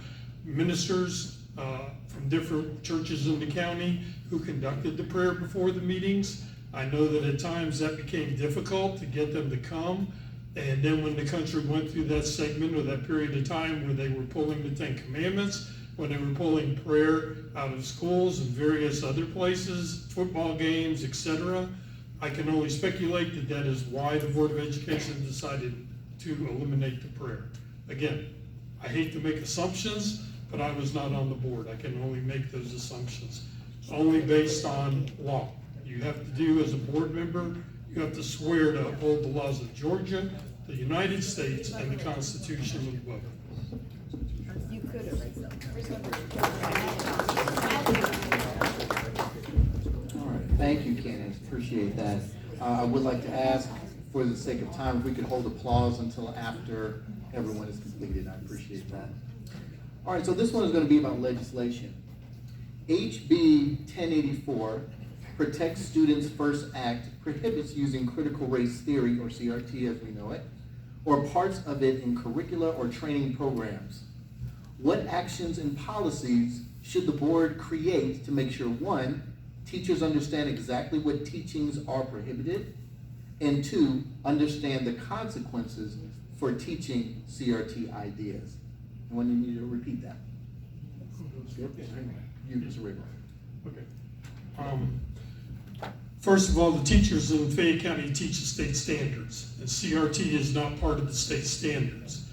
ministers from different churches in the county who conducted the prayer before the meetings. I know that at times that became difficult to get them to come. And then when the country went through that segment or that period of time where they were pulling the Ten Commandments, when they were pulling prayer out of schools and various other places, football games, etc., I can only speculate that that is why the Board of Education decided to eliminate the prayer. Again, I hate to make assumptions, but I was not on the board. I can only make those assumptions, only based on law. You have to do, as a board member, you have to swear to uphold the laws of Georgia, the United States, and the Constitution of the Republic. You could have raised them. All right, thank you, Candace, appreciate that. I would like to ask, for the sake of time, if we could hold applause until after everyone is completed. I appreciate that. All right, so this one is going to be about legislation. HB 1084, Protect Students First Act, prohibits using critical race theory, or CRT as we know it, or parts of it in curricula or training programs. What actions and policies should the board create to make sure, one, teachers understand exactly what teachings are prohibited, and two, understand the consequences for teaching CRT ideas? And when you need to repeat that. You, Mr. Riggle. Okay. First of all, the teachers in Fayette County teach the state standards, and CRT is not part of the state standards.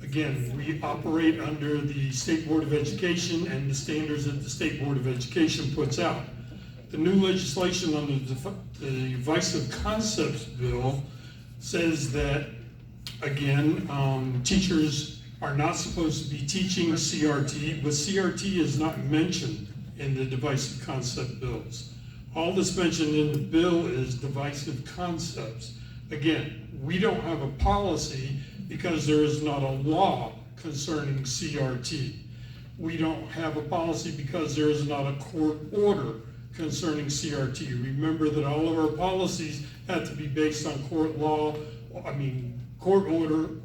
Again, we operate under the State Board of Education and the standards that the State Board of Education puts out. The new legislation under the Divisive Concepts Bill says that, again, teachers are not supposed to be teaching CRT, but CRT is not mentioned in the Divisive Concept Bills. All that's mentioned in the bill is divisive concepts. Again, we don't have a policy because there is not a law concerning CRT. We don't have a policy because there is not a court order concerning CRT. Remember that all of our policies have to be based on court order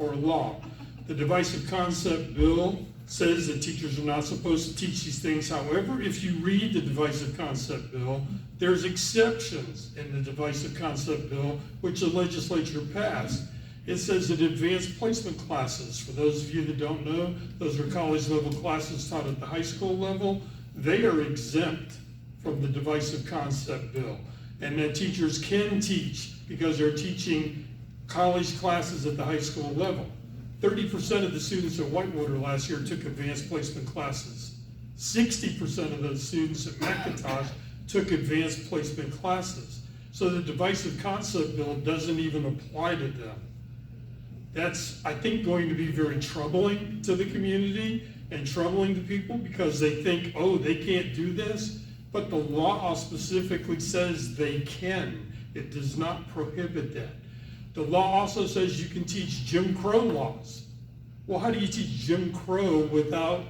or law. The Divisive Concept Bill says that teachers are not supposed to teach these things. However, if you read the Divisive Concept Bill, there's exceptions in the Divisive Concept Bill, which the legislature passed. It says that advanced placement classes, for those of you that don't know, those are college level classes taught at the high school level, they are exempt from the Divisive Concept Bill. And that teachers can teach because they're teaching college classes at the high school level. 30% of the students at Whitewater last year took advanced placement classes. 60% of those students at McIntosh took advanced placement classes. So the Divisive Concept Bill doesn't even apply to them. That's, I think, going to be very troubling to the community and troubling to people because they think, oh, they can't do this, but the law specifically says they can. It does not prohibit that. The law also says you can teach Jim Crow laws. Well, how do you teach Jim Crow without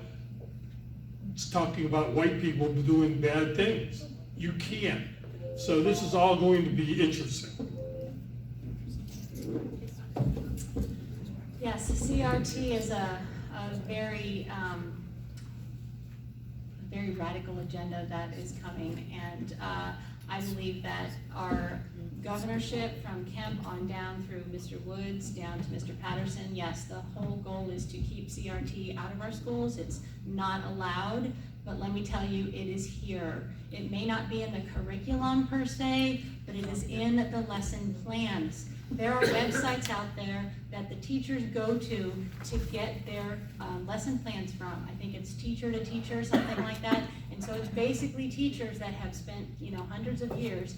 talking about white people doing bad things? You can't. So this is all going to be interesting. Yes, CRT is a very radical agenda that is coming, and I believe that our governorship from Kemp on down through Mr. Woods, down to Mr. Patterson, yes, the whole goal is to keep CRT out of our schools. It's not allowed, but let me tell you, it is here. It may not be in the curriculum per se, but it is in the lesson plans. There are websites out there that the teachers go to get their lesson plans from. I think it's Teacher to Teacher, something like that. And so it's basically teachers that have spent, hundreds of years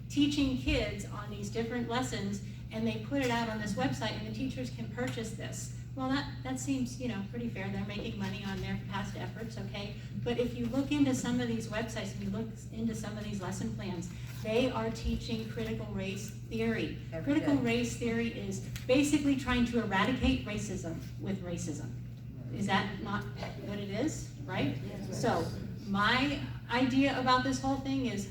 teaching kids on these different lessons, and they put it out on this website, and the teachers can purchase this. Well, that seems, pretty fair. They're making money on their past efforts, okay? But if you look into some of these websites and you look into some of these lesson plans, they are teaching critical race theory. Critical race theory is basically trying to eradicate racism with racism. Is that not what it is, right? So my idea about this whole thing is,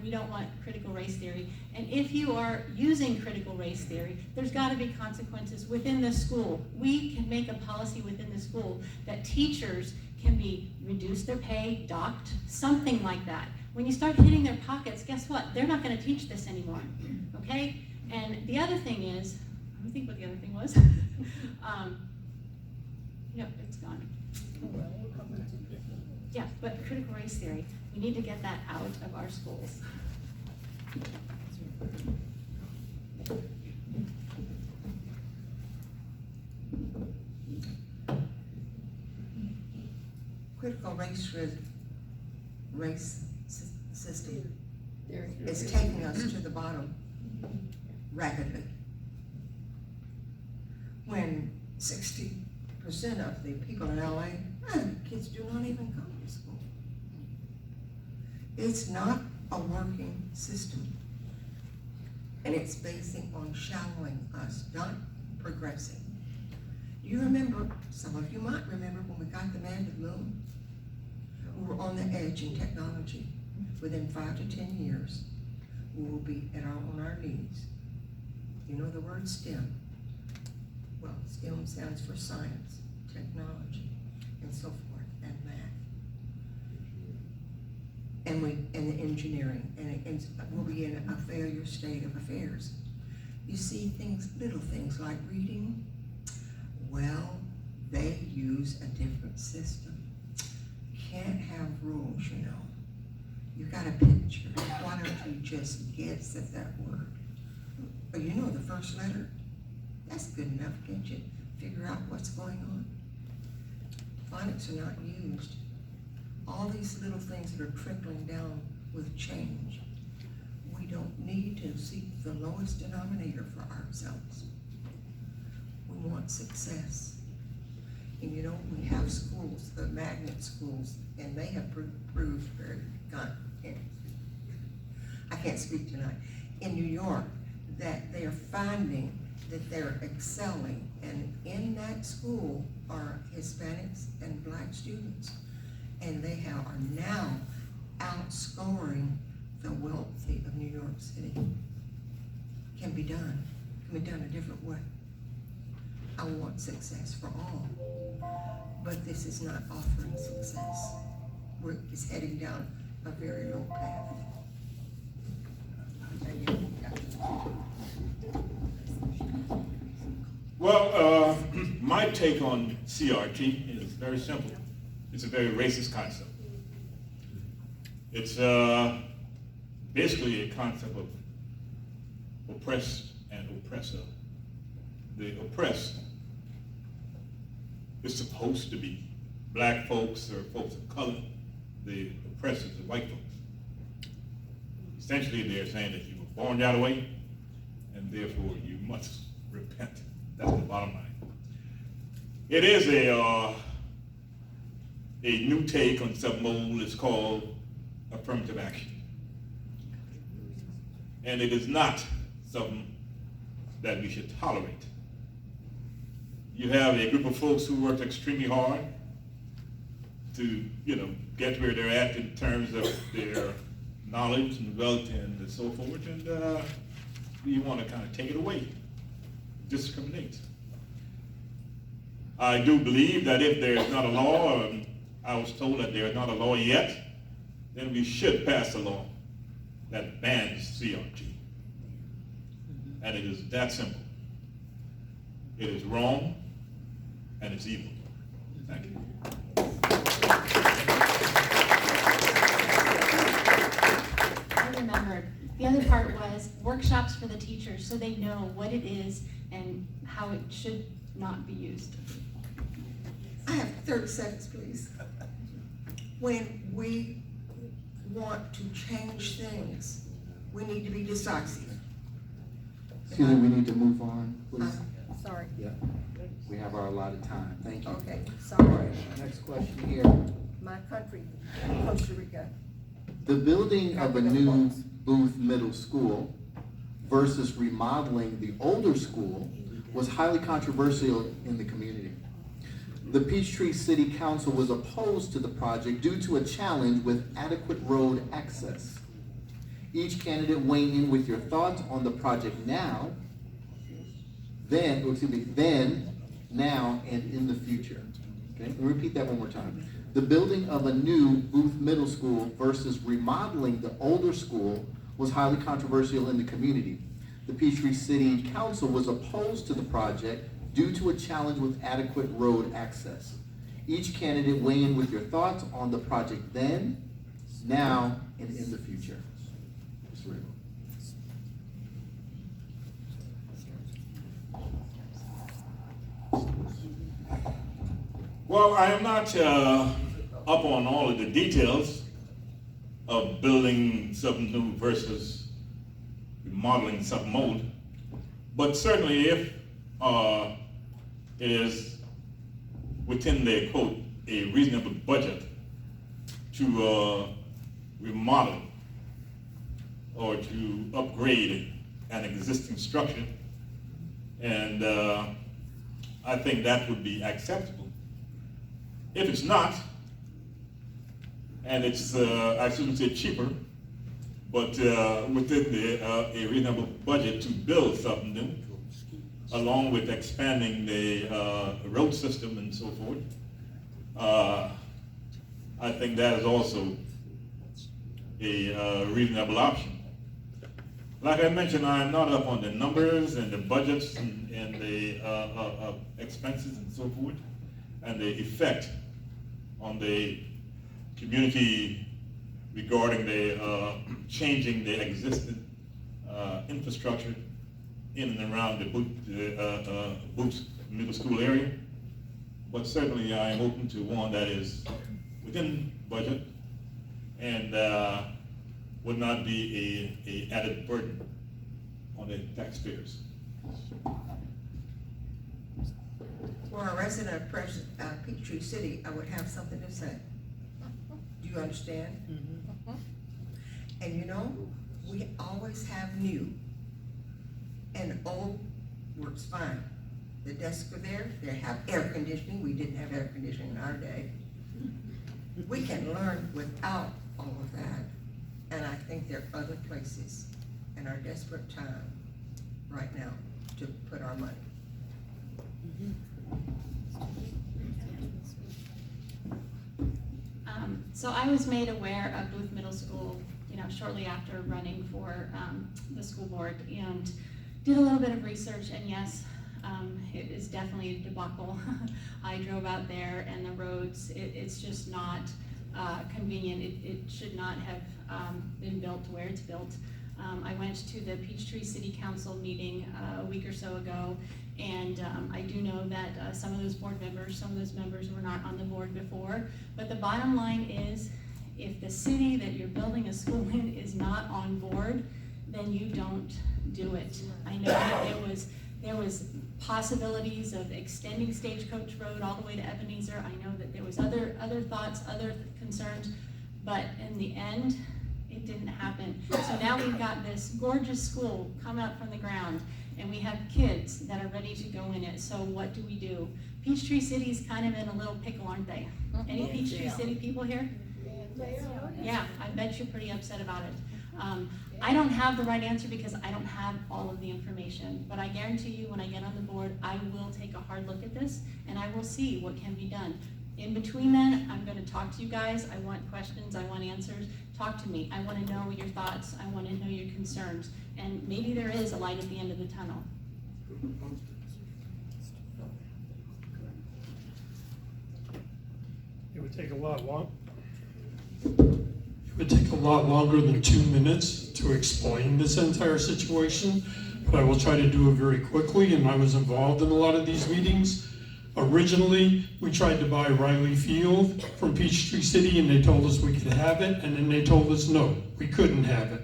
we don't want critical race theory. And if you are using critical race theory, there's got to be consequences within the school. We can make a policy within the school that teachers can be reduced their pay, docked, something like that. When you start hitting their pockets, guess what? They're not going to teach this anymore, okay? And the other thing is, let me think what the other thing was. Yep, it's gone. Yeah, but critical race theory, we need to get that out of our schools. Critical race system is taking us to the bottom rapidly. When 60% of the people in LA, kids do not even go to school. It's not a working system. And it's basing on shallowing us, not progressing. You remember, some of you might remember when we got the man to the moon? We were on the edge in technology. Within 5 to 10 years, we will be on our knees. You know the word STEM? Well, STEM stands for science, technology, and so forth, and math. And the engineering, and we'll be in a failure state of affairs. You see things, little things like reading, well, they use a different system. Can't have rules, you know. You got a picture, why don't you just guess at that word? But you know the first letter? That's good enough, can't you? Figure out what's going on. Phonics are not used. All these little things that are trickling down with change. We don't need to seek the lowest denominator for ourselves. We want success. And you know, we have schools, the magnet schools, and they have proved very good. I can't speak tonight. In New York, that they are finding that they're excelling, and in that school are Hispanics and Black students, and they are now outscoring the wealthy of New York City. Can be done a different way. I want success for all, but this is not offering success. It's heading down a very low path. Well, my take on CRT is very simple. It's a very racist concept. It's basically a concept of oppressed and oppressor. The oppressed is supposed to be black folks or folks of color. The oppressors are white folks. Essentially, they're saying that you were born that way, and therefore you must repent. That's the bottom line. It is a new take on something old. It's called affirmative action. And it is not something that we should tolerate. You have a group of folks who worked extremely hard to, get where they're at in terms of their knowledge and wealth and so forth, and you want to kind of take it away, discriminate. I do believe that if there is not a law, and I was told that there is not a law yet, then we should pass a law that bans CRT. And it is that simple. It is wrong, and it's evil. Thank you. I remembered. The other part was workshops for the teachers so they know what it is and how it should not be used. I have 30 seconds, please. When we want to change things, we need to be decisive. Excuse me, we need to move on, please. Sorry. Yeah. We have our allotted time. Thank you. Okay, All sorry. right, next question here. My country, Costa Rica. The building of a new Booth Middle School versus remodeling the older school was highly controversial in the community. The Peachtree City Council was opposed to the project due to a challenge with adequate road access. Each candidate weigh in with your thoughts on the project now, now, and in the future. Okay, let me repeat that one more time. The building of a new Booth Middle School versus remodeling the older school was highly controversial in the community. The Peachtree City Council was opposed to the project due to a challenge with adequate road access. Each candidate weigh in with your thoughts on the project then, now, and in the future. Mr. Riddle. Well, I am not up on all of the details of building something new versus remodeling something old, but certainly if it is within the quote a reasonable budget to remodel or to upgrade an existing structure, and I think that would be acceptable. If it's not, and it's, I shouldn't say cheaper, but within a reasonable budget to build something new, along with expanding the road system and so forth, I think that is also a reasonable option. Like I mentioned, I'm not up on the numbers and the budgets and the expenses and so forth, and the effect on the community regarding the changing the existing infrastructure in and around the Booth Middle School area. But certainly I am open to one that is within budget and would not be a added burden on the taxpayers. For a resident of Peachtree City, I would have something to say. Do you understand? Mm-hmm. And you know, we always have new, and old works fine. The desks are there, they have air conditioning. We didn't have air conditioning in our day. We can learn without all of that. And I think there are other places in our desperate time right now to put our money. So I was made aware of Booth Middle School, shortly after running for the school board, and did a little bit of research, and yes, it is definitely a debacle. I drove out there, and the roads, it's just not convenient. It should not have been built where it's built. I went to the Peachtree City Council meeting a week or so ago, and I do know that some of those members were not on the board before, but the bottom line is, if the city that you're building a school in is not on board, then you don't do it. I know that there was possibilities of extending Stagecoach Road all the way to Ebenezer. I know that there was other thoughts, other concerns, but in the end, it didn't happen. So now we've got this gorgeous school come up from the ground, and we have kids that are ready to go in it. So what do? Peachtree City's kind of in a little pickle, aren't they? Any Peachtree City people here? Yeah, I bet you're pretty upset about it. I don't have the right answer because I don't have all of the information, but I guarantee you when I get on the board, I will take a hard look at this and I will see what can be done. In between then, I'm going to talk to you guys. I want questions, I want answers. Talk to me. I want to know your thoughts. I want to know your concerns. And maybe there is a light at the end of the tunnel. It would take a lot long. It would take a lot longer than 2 minutes to explain this entire situation, but I will try to do it very quickly, and I was involved in a lot of these meetings. Originally, we tried to buy Riley Field from Peachtree City, and they told us we could have it, and then they told us no, we couldn't have it.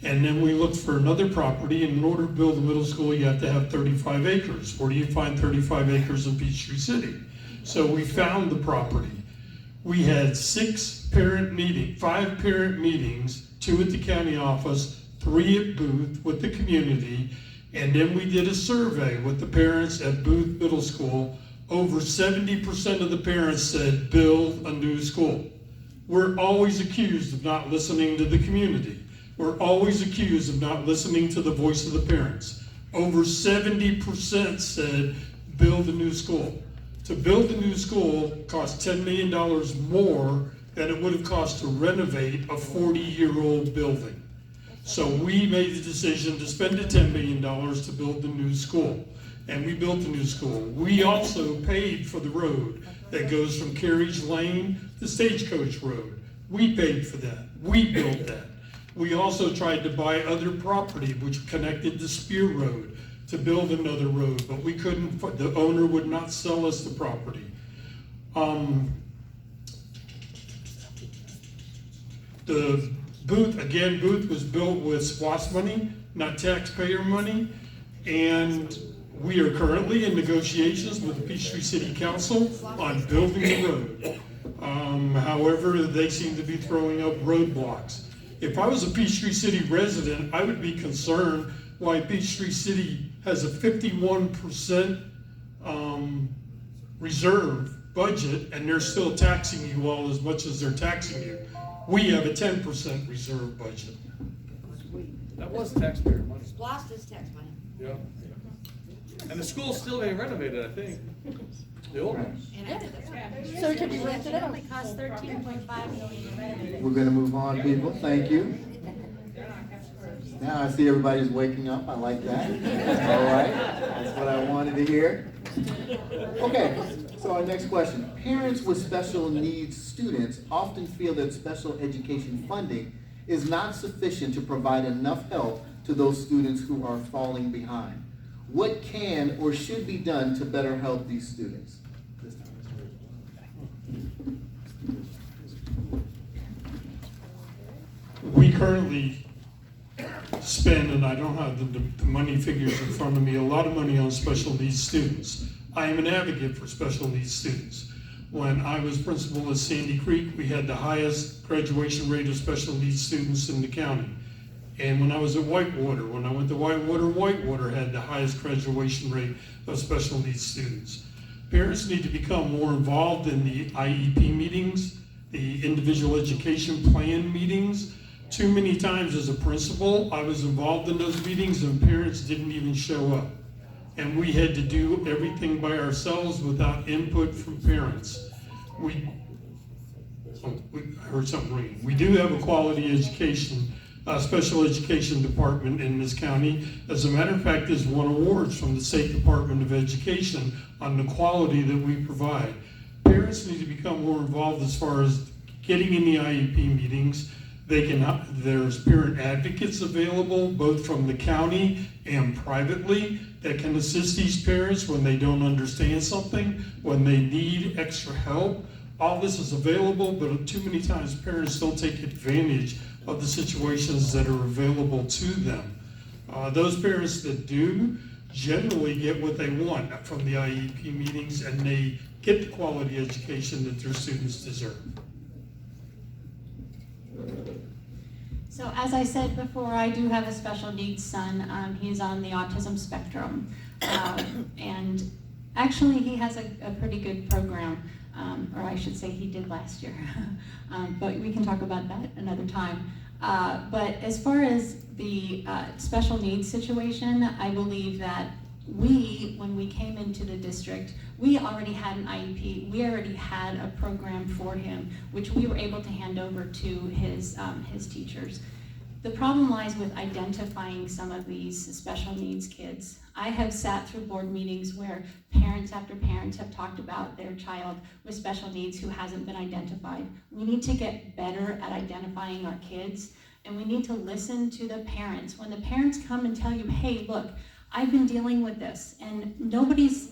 And then we looked for another property, and in order to build a middle school, you have to have 35 acres. Where do you find 35 acres in Peachtree City? So we found the property. We had 5 parent meetings, 2 at the county office, 3 at Booth with the community, and then we did a survey with the parents at Booth Middle School. Over 70% of the parents said, build a new school. We're always accused of not listening to the community. We're always accused of not listening to the voice of the parents. Over 70% said, build a new school. To build a new school costs $10 million more than it would have cost to renovate a 40-year-old building. So we made the decision to spend the $10 million to build the new school. And we built the new school. We also paid for the road that goes from Carriage Lane to Stagecoach Road. We paid for that. We built that. We also tried to buy other property which connected to Spear Road to build another road, but we couldn't, the owner would not sell us the property. The Booth was built with SPLOST money, not taxpayer money, and we are currently in negotiations with the Peachtree City Council on building the road. However, they seem to be throwing up roadblocks. If I was a Peachtree City resident, I would be concerned why Peachtree City has a 51% reserve budget and they're still taxing you all as much as they're taxing you. We have a 10% reserve budget. That was taxpayer money. SPLOST is tax money. Yeah. And the school's still being renovated, I think. The old one. So it could be rented out. It only cost $13.5 million to renovate. We're gonna move on, people. Thank you. Now I see everybody's waking up. I like that. All right. That's what I wanted to hear. Okay, so our next question. Parents with special needs students often feel that special education funding is not sufficient to provide enough help to those students who are falling behind. What can or should be done to better help these students? We currently spend, and I don't have the money figures in front of me, a lot of money on special needs students. I am an advocate for special needs students. When I was principal at Sandy Creek, we had the highest graduation rate of special needs students in the county. And when I was at Whitewater, when I went to Whitewater had the highest graduation rate of special needs students. Parents need to become more involved in the IEP meetings, the individual education plan meetings. Too many times as a principal, I was involved in those meetings and parents didn't even show up. And we had to do everything by ourselves without input from parents. I heard something ringing. We do have a quality education, special education department in this county. As a matter of fact, there's won awards from the State Department of Education on the quality that we provide. Parents need to become more involved as far as getting in the IEP meetings. There's parent advocates available, both from the county and privately, that can assist these parents when they don't understand something, when they need extra help. All this is available, but too many times parents don't take advantage of the situations that are available to them. Those parents that do generally get what they want from the IEP meetings, and they get the quality education that their students deserve. So as I said before, I do have a special needs son. He's on the autism spectrum. And actually he has a pretty good program, or I should say he did last year. But we can talk about that another time. But as far as the special needs situation, I believe that when we came into the district, we already had an IEP. We already had a program for him, which we were able to hand over to his teachers. The problem lies with identifying some of these special needs kids. I have sat through board meetings where parents after parents have talked about their child with special needs who hasn't been identified. We need to get better at identifying our kids, and we need to listen to the parents. When the parents come and tell you, hey, look, I've been dealing with this, and nobody's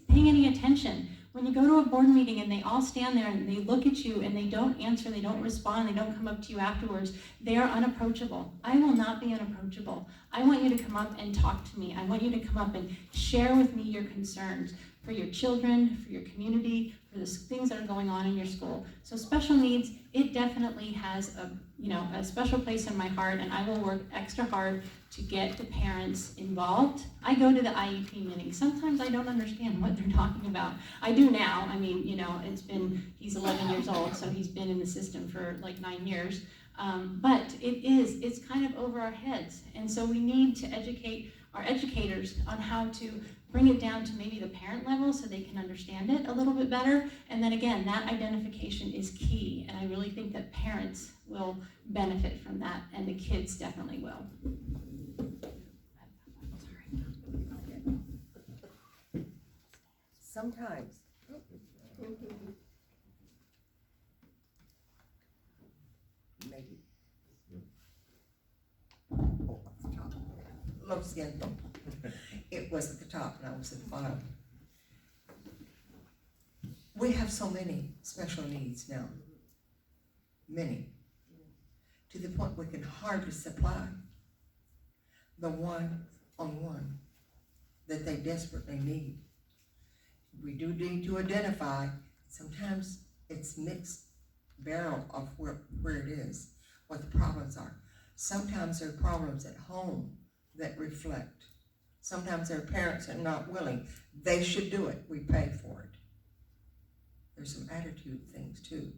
paying any attention. When you go to a board meeting and they all stand there and they look at you and they don't answer, they don't respond, they don't come up to you afterwards, they are unapproachable. I will not be unapproachable. I want you to come up and talk to me. I want you to come up and share with me your concerns for your children, for your community, for the things that are going on in your school. So special needs, it definitely has a special place in my heart, and I will work extra hard to get the parents involved. I go to the IEP meetings. Sometimes I don't understand what they're talking about. I do now. I mean, he's 11 years old, so he's been in the system for like 9 years. But it's kind of over our heads. And so we need to educate our educators on how to bring it down to maybe the parent level so they can understand it a little bit better. And then again, that identification is key. And I really think that parents will benefit from that, and the kids definitely will. Sometimes. Maybe. Oh, at the top. Lo siento. It was at the top and I was at the bottom. We have so many special needs now. Many. To the point we can hardly supply the one-on-one that they desperately need. We do need to identify, sometimes it's mixed barrel of where it is, what the problems are. Sometimes there are problems at home that reflect. Sometimes their parents are not willing. They should do it. We pay for it. There's some attitude things too.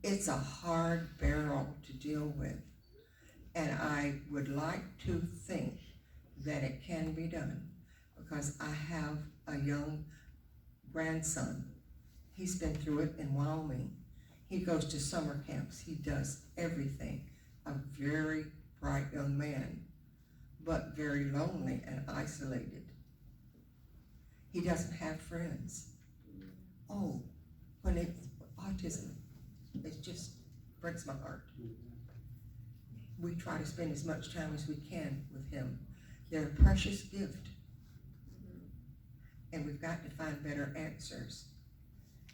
It's a hard barrel to deal with. And I would like to think that it can be done because I have a young grandson. He's been through it in Wyoming. He goes to summer camps. He does everything. A very bright young man, but very lonely and isolated. He doesn't have friends. Oh, when it's autism, it just breaks my heart. We try to spend as much time as we can with him. They're a precious gift. And we've got to find better answers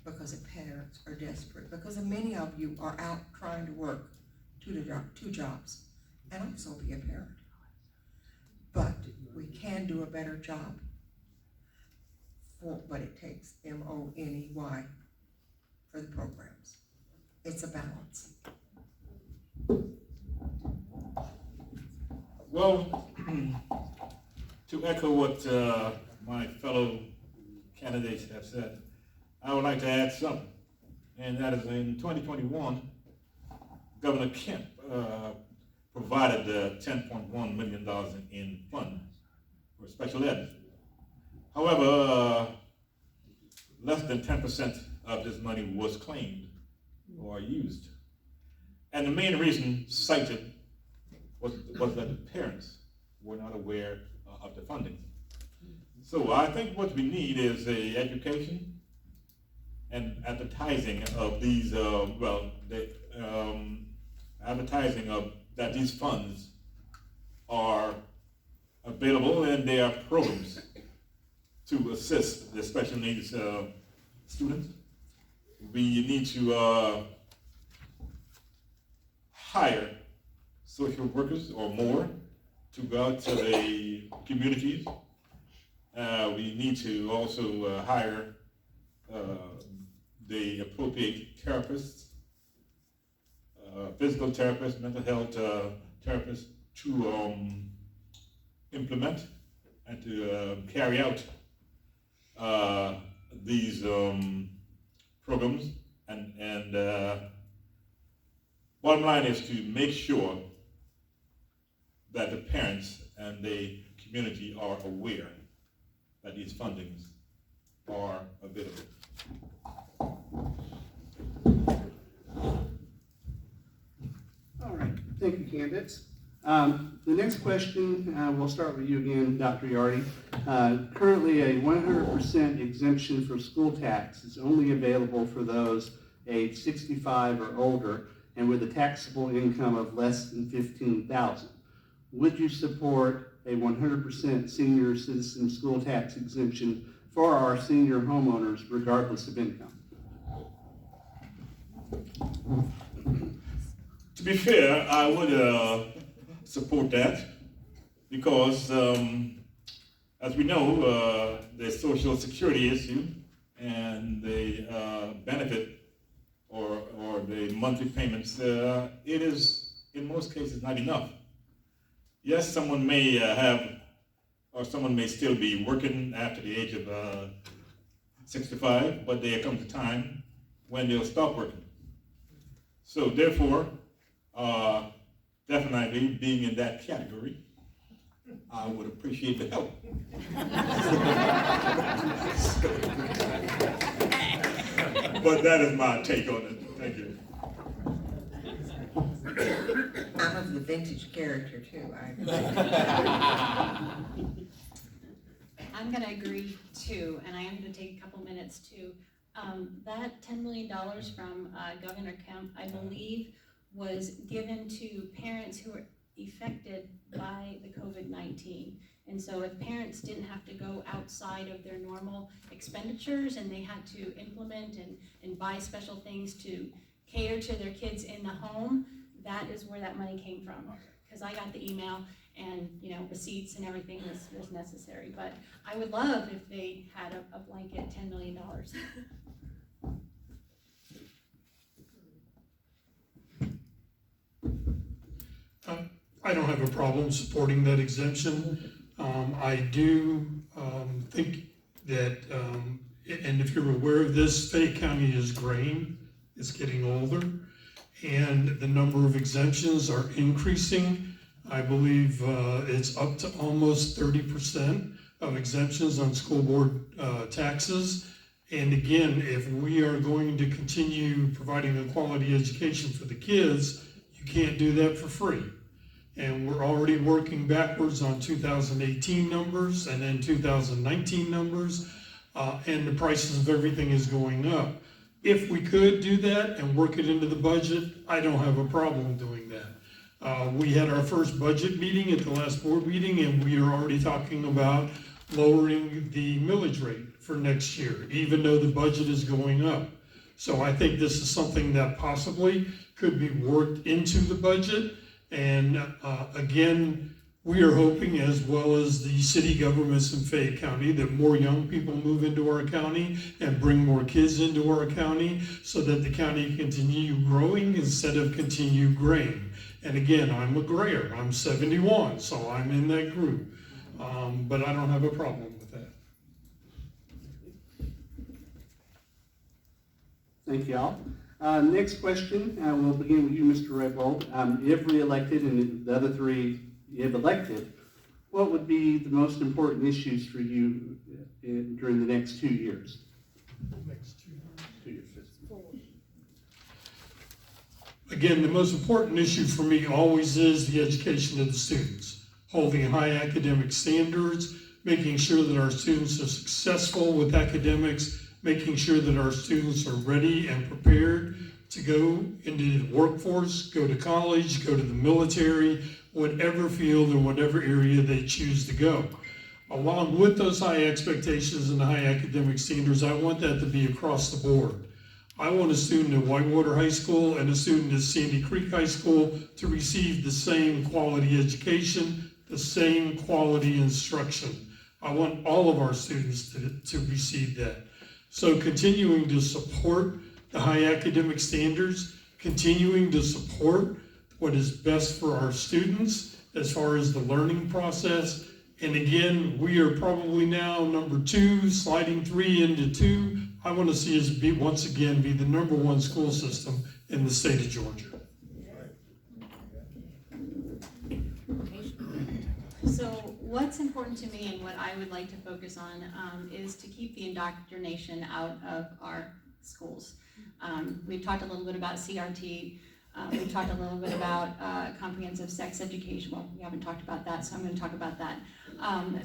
because the parents are desperate. Because many of you are out trying to work two jobs and also be a parent. But we can do a better job. But it takes money for the programs. It's a balance. Well, to echo what my fellow candidates have said, I would like to add something. And that is in 2021, Governor Kemp provided $10.1 million in funds for special ed. However, less than 10% of this money was claimed or used. And the main reason cited was that the parents were not aware of the funding. So I think what we need is a education and advertising of these, advertising of that these funds are available and there are programs to assist the special needs students. We need to hire social workers or more to go out to the communities. We need to also hire the appropriate therapists, physical therapists, mental health therapists to implement and to carry out these programs. And bottom line is to make sure that the parents and the community are aware that these fundings are available. All right, thank you, candidates. The next question, we'll start with you again, Dr. Yardy. Currently, a 100% exemption for school tax is only available for those age 65 or older and with a taxable income of less than $15,000. Would you support a 100% senior citizen school tax exemption for our senior homeowners regardless of income. To be fair, I would support that because, as we know, the Social Security issue and the benefit or the monthly payments, it is in most cases not enough. Yes, someone may someone may still be working after the age of 65, but there comes a time when they'll stop working. So therefore, definitely being in that category, I would appreciate the help. But that is my take on it. Thank you. I'm of the vintage character too. I'm gonna agree too, and I am gonna take a couple minutes too. That $10 million from Governor Kemp, I believe, was given to parents who were affected by the COVID-19. And so if parents didn't have to go outside of their normal expenditures and they had to implement and buy special things to cater to their kids in the home, that is where that money came from. Because I got the email and, you know, receipts and everything was necessary. But I would love if they had a blanket $10 million. I don't have a problem supporting that exemption. I do think that, and if you're aware of this, Fayette County is graying, it's getting older, and the number of exemptions are increasing. I believe it's up to almost 30% of exemptions on school board taxes. And again, if we are going to continue providing a quality education for the kids, you can't do that for free. And we're already working backwards on 2018 numbers and then 2019 numbers, and the prices of everything is going up. If we could do that and work it into the budget, I don't have a problem doing that. We had our first budget meeting at the last board meeting, and we are already talking about lowering the millage rate for next year, even though the budget is going up. So I think this is something that possibly could be worked into the budget. And again, we are hoping, as well as the city governments in Fayette County, that more young people move into our county and bring more kids into our county so that the county continue growing instead of continue graying. And again, I'm a grayer. I'm 71, so I'm in that group. But I don't have a problem with that. Thank you all. Next question, we'll begin with you, Mr. Redwald. If reelected and the other three if elected, what would be the most important issues for you during the next 2 years? Next 2 years. Again, the most important issue for me always is the education of the students, holding high academic standards, making sure that our students are successful with academics, making sure that our students are ready and prepared to go into the workforce, go to college, go to the military, whatever field or whatever area they choose to go. Along with those high expectations and high academic standards, I want that to be across the board. I want a student at Whitewater High School and a student at Sandy Creek High School to receive the same quality education, the same quality instruction. I want all of our students to receive that. So continuing to support the high academic standards, continuing to support what is best for our students as far as the learning process. And again, we are probably now number 2, sliding 3 into 2. I want to see us once again be the #1 school system in the state of Georgia. So what's important to me and what I would like to focus on is to keep the indoctrination out of our schools. We've talked a little bit about CRT. We've talked a little bit about comprehensive sex education. Well, we haven't talked about that, so I'm going to talk about that.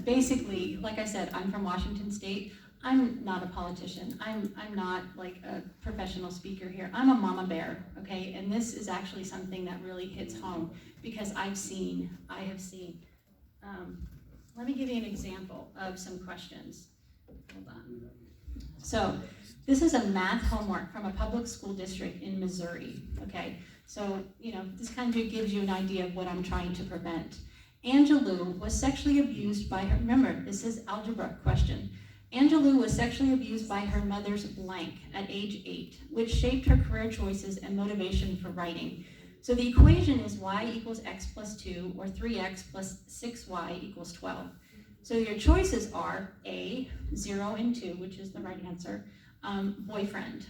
Basically, like I said, I'm from Washington State. I'm not a politician. I'm not like a professional speaker here. I'm a mama bear, okay? And this is actually something that really hits home because I have seen. Let me give you an example of some questions. Hold on. So this is a math homework from a public school district in Missouri, okay? So, this kind of gives you an idea of what I'm trying to prevent. Angelou was sexually abused by her, remember, this is algebra question. Angelou was sexually abused by her mother's blank at age 8, which shaped her career choices and motivation for writing. So the equation is y equals x plus 2, or 3x plus 6y equals 12. So your choices are A, 0 and 2, which is the right answer, boyfriend.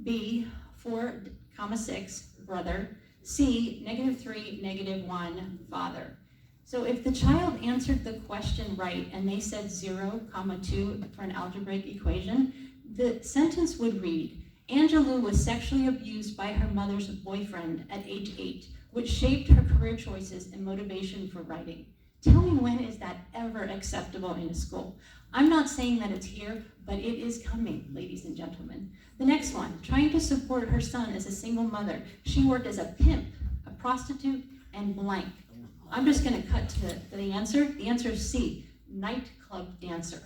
B, 4, 6, brother. C, -3, -1, father. So if the child answered the question right and they said 0, 2 for an algebraic equation, the sentence would read, Angelou was sexually abused by her mother's boyfriend at age 8, which shaped her career choices and motivation for writing. Tell me, when is that ever acceptable in a school? I'm not saying that it's here, but it is coming, ladies and gentlemen. The next one, trying to support her son as a single mother. She worked as a pimp, a prostitute, and blank. I'm just going to cut to the answer. The answer is C, nightclub dancer.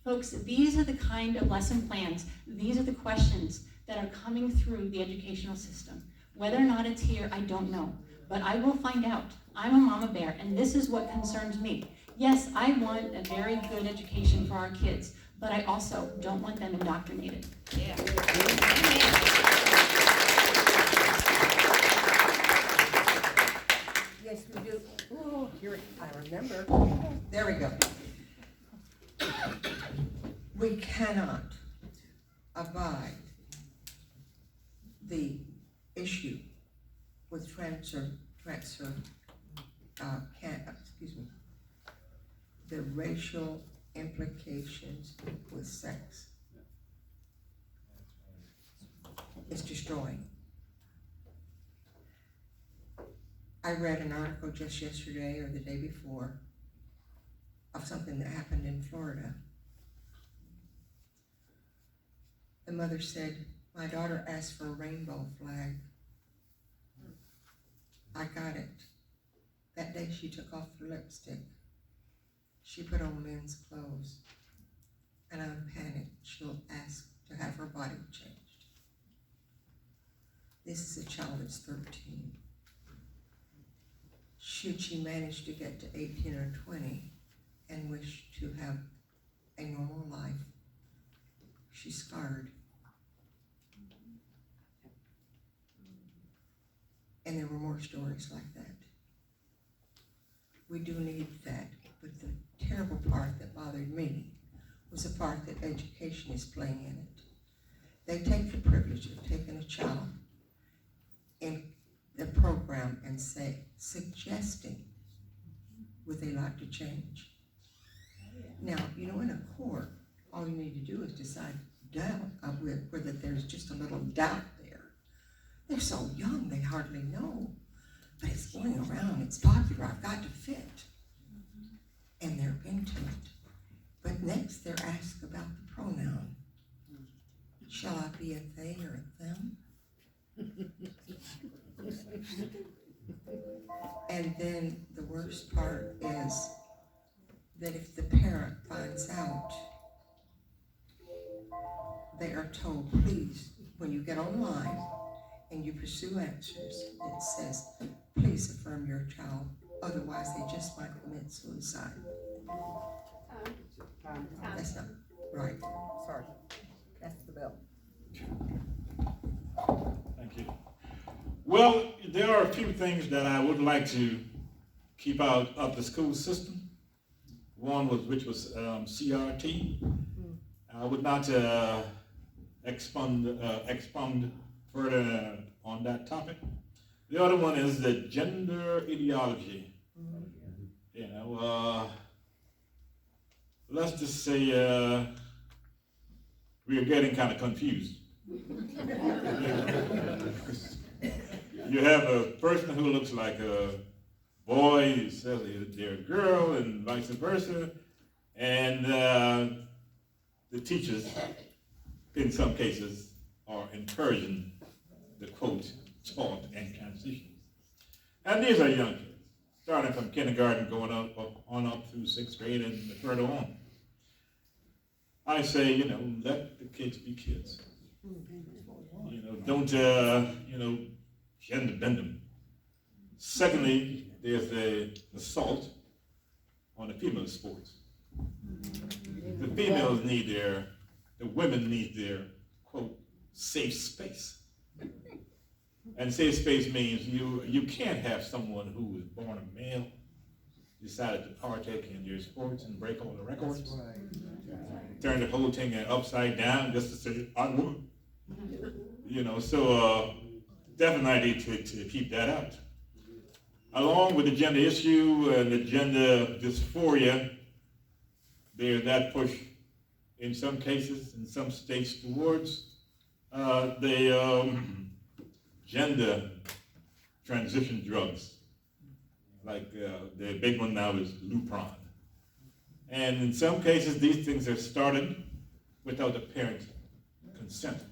Folks, these are the kind of lesson plans, these are the questions that are coming through the educational system. Whether or not it's here, I don't know, but I will find out. I'm a mama bear, and this is what concerns me. Yes, I want a very good education for our kids, but I also don't want them indoctrinated. Yeah. Yes, we do. Oh, here, I remember. There we go. We cannot abide the issue with the racial implications with sex. It's destroying. I read an article just yesterday or the day before of something that happened in Florida. The mother said, my daughter asked for a rainbow flag. I got it. That day she took off her lipstick. She put on men's clothes. And I'm panicked. She'll ask to have her body changed. This is a child that's 13. Should she manage to get to 18 or 20 and wish to have a normal life, she's scarred. And there were more stories like that. We do need that, but the terrible part that bothered me was the part that education is playing in it. They take the privilege of taking a child in the program and suggesting would they like to change. Now, in a court, all you need to do is decide whether there's just a little doubt there. They're so young, they hardly know. But it's going around, it's popular, I've got to fit. And they're into it. But next they're asked about the pronoun. Shall I be a they or a them? And then the worst part is that if the parent finds out, they are told, please, when you get online and you pursue answers, it says, please affirm your child, otherwise they just might commit suicide. That's not right. Sorry. That's the bill. Thank you. Well, there are a few things that I would like to keep out of the school system. One which was CRT. I would not expound further on that topic. The other one is the gender ideology. Let's just say we are getting kind of confused. You have a person who looks like a boy, who says they're a girl, and vice versa, and the teachers, in some cases, are encouraging the quote, taught and transition. And these are young kids, starting from kindergarten, going on up through 6th grade and further on. I say, let the kids be kids. Don't, gender bend them. Secondly, there's the assault on the female sports. The females the women need their, quote, safe space. And safe space means you can't have someone who was born a male decided to partake in your sports and break all the records. Turn the whole thing upside down just to say, I won. So definitely to keep that out. Along with the gender issue and the gender dysphoria, there's that push in some cases, in some states, towards the gender transition drugs. Like the big one now is Lupron. And in some cases, these things are started without the parent's consent.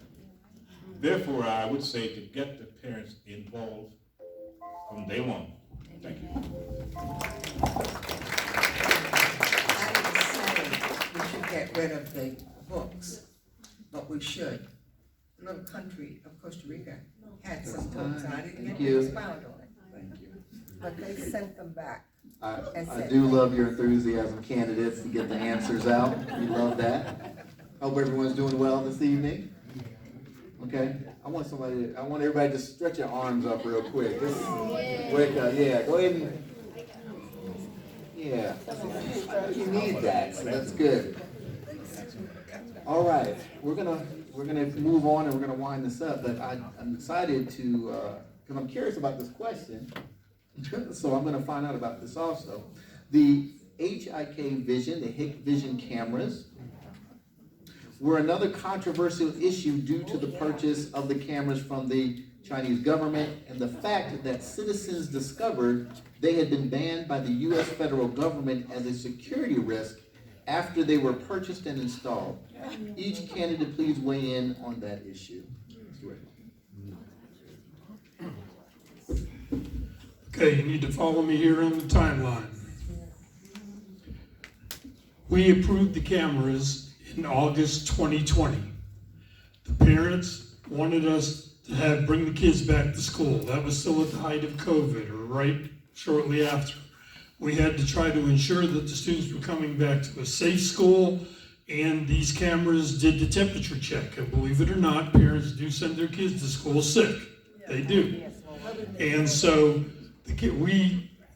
Therefore, I would say to get the parents involved from day one. Thank you. I didn't say we should get rid of the books, but we should. The little country of Costa Rica had some books, and I didn't get to expound on it. Thank you. But they sent them back. I do love your enthusiasm, candidates, to get the answers out. We love that. Hope everyone's doing well this evening. Okay, I want everybody to stretch your arms up real quick. Just wake up, yeah, go ahead and, yeah. You need that, so that's good. All right, we're gonna move on and we're gonna wind this up, but I'm excited to, because I'm curious about this question, so I'm gonna find out about this also. The HIK Vision, the HIK Vision cameras, were another controversial issue due to the purchase of the cameras from the Chinese government and the fact that citizens discovered they had been banned by the U.S. federal government as a security risk after they were purchased and installed. Each candidate, please weigh in on that issue. Okay, you need to follow me here on the timeline. We approved the cameras in August 2020. The parents wanted us to bring the kids back to school. That was still at the height of COVID, or right shortly after. We had to try to ensure that the students were coming back to a safe school, and these cameras did the temperature check. And believe it or not, parents do send their kids to school sick. They do. And so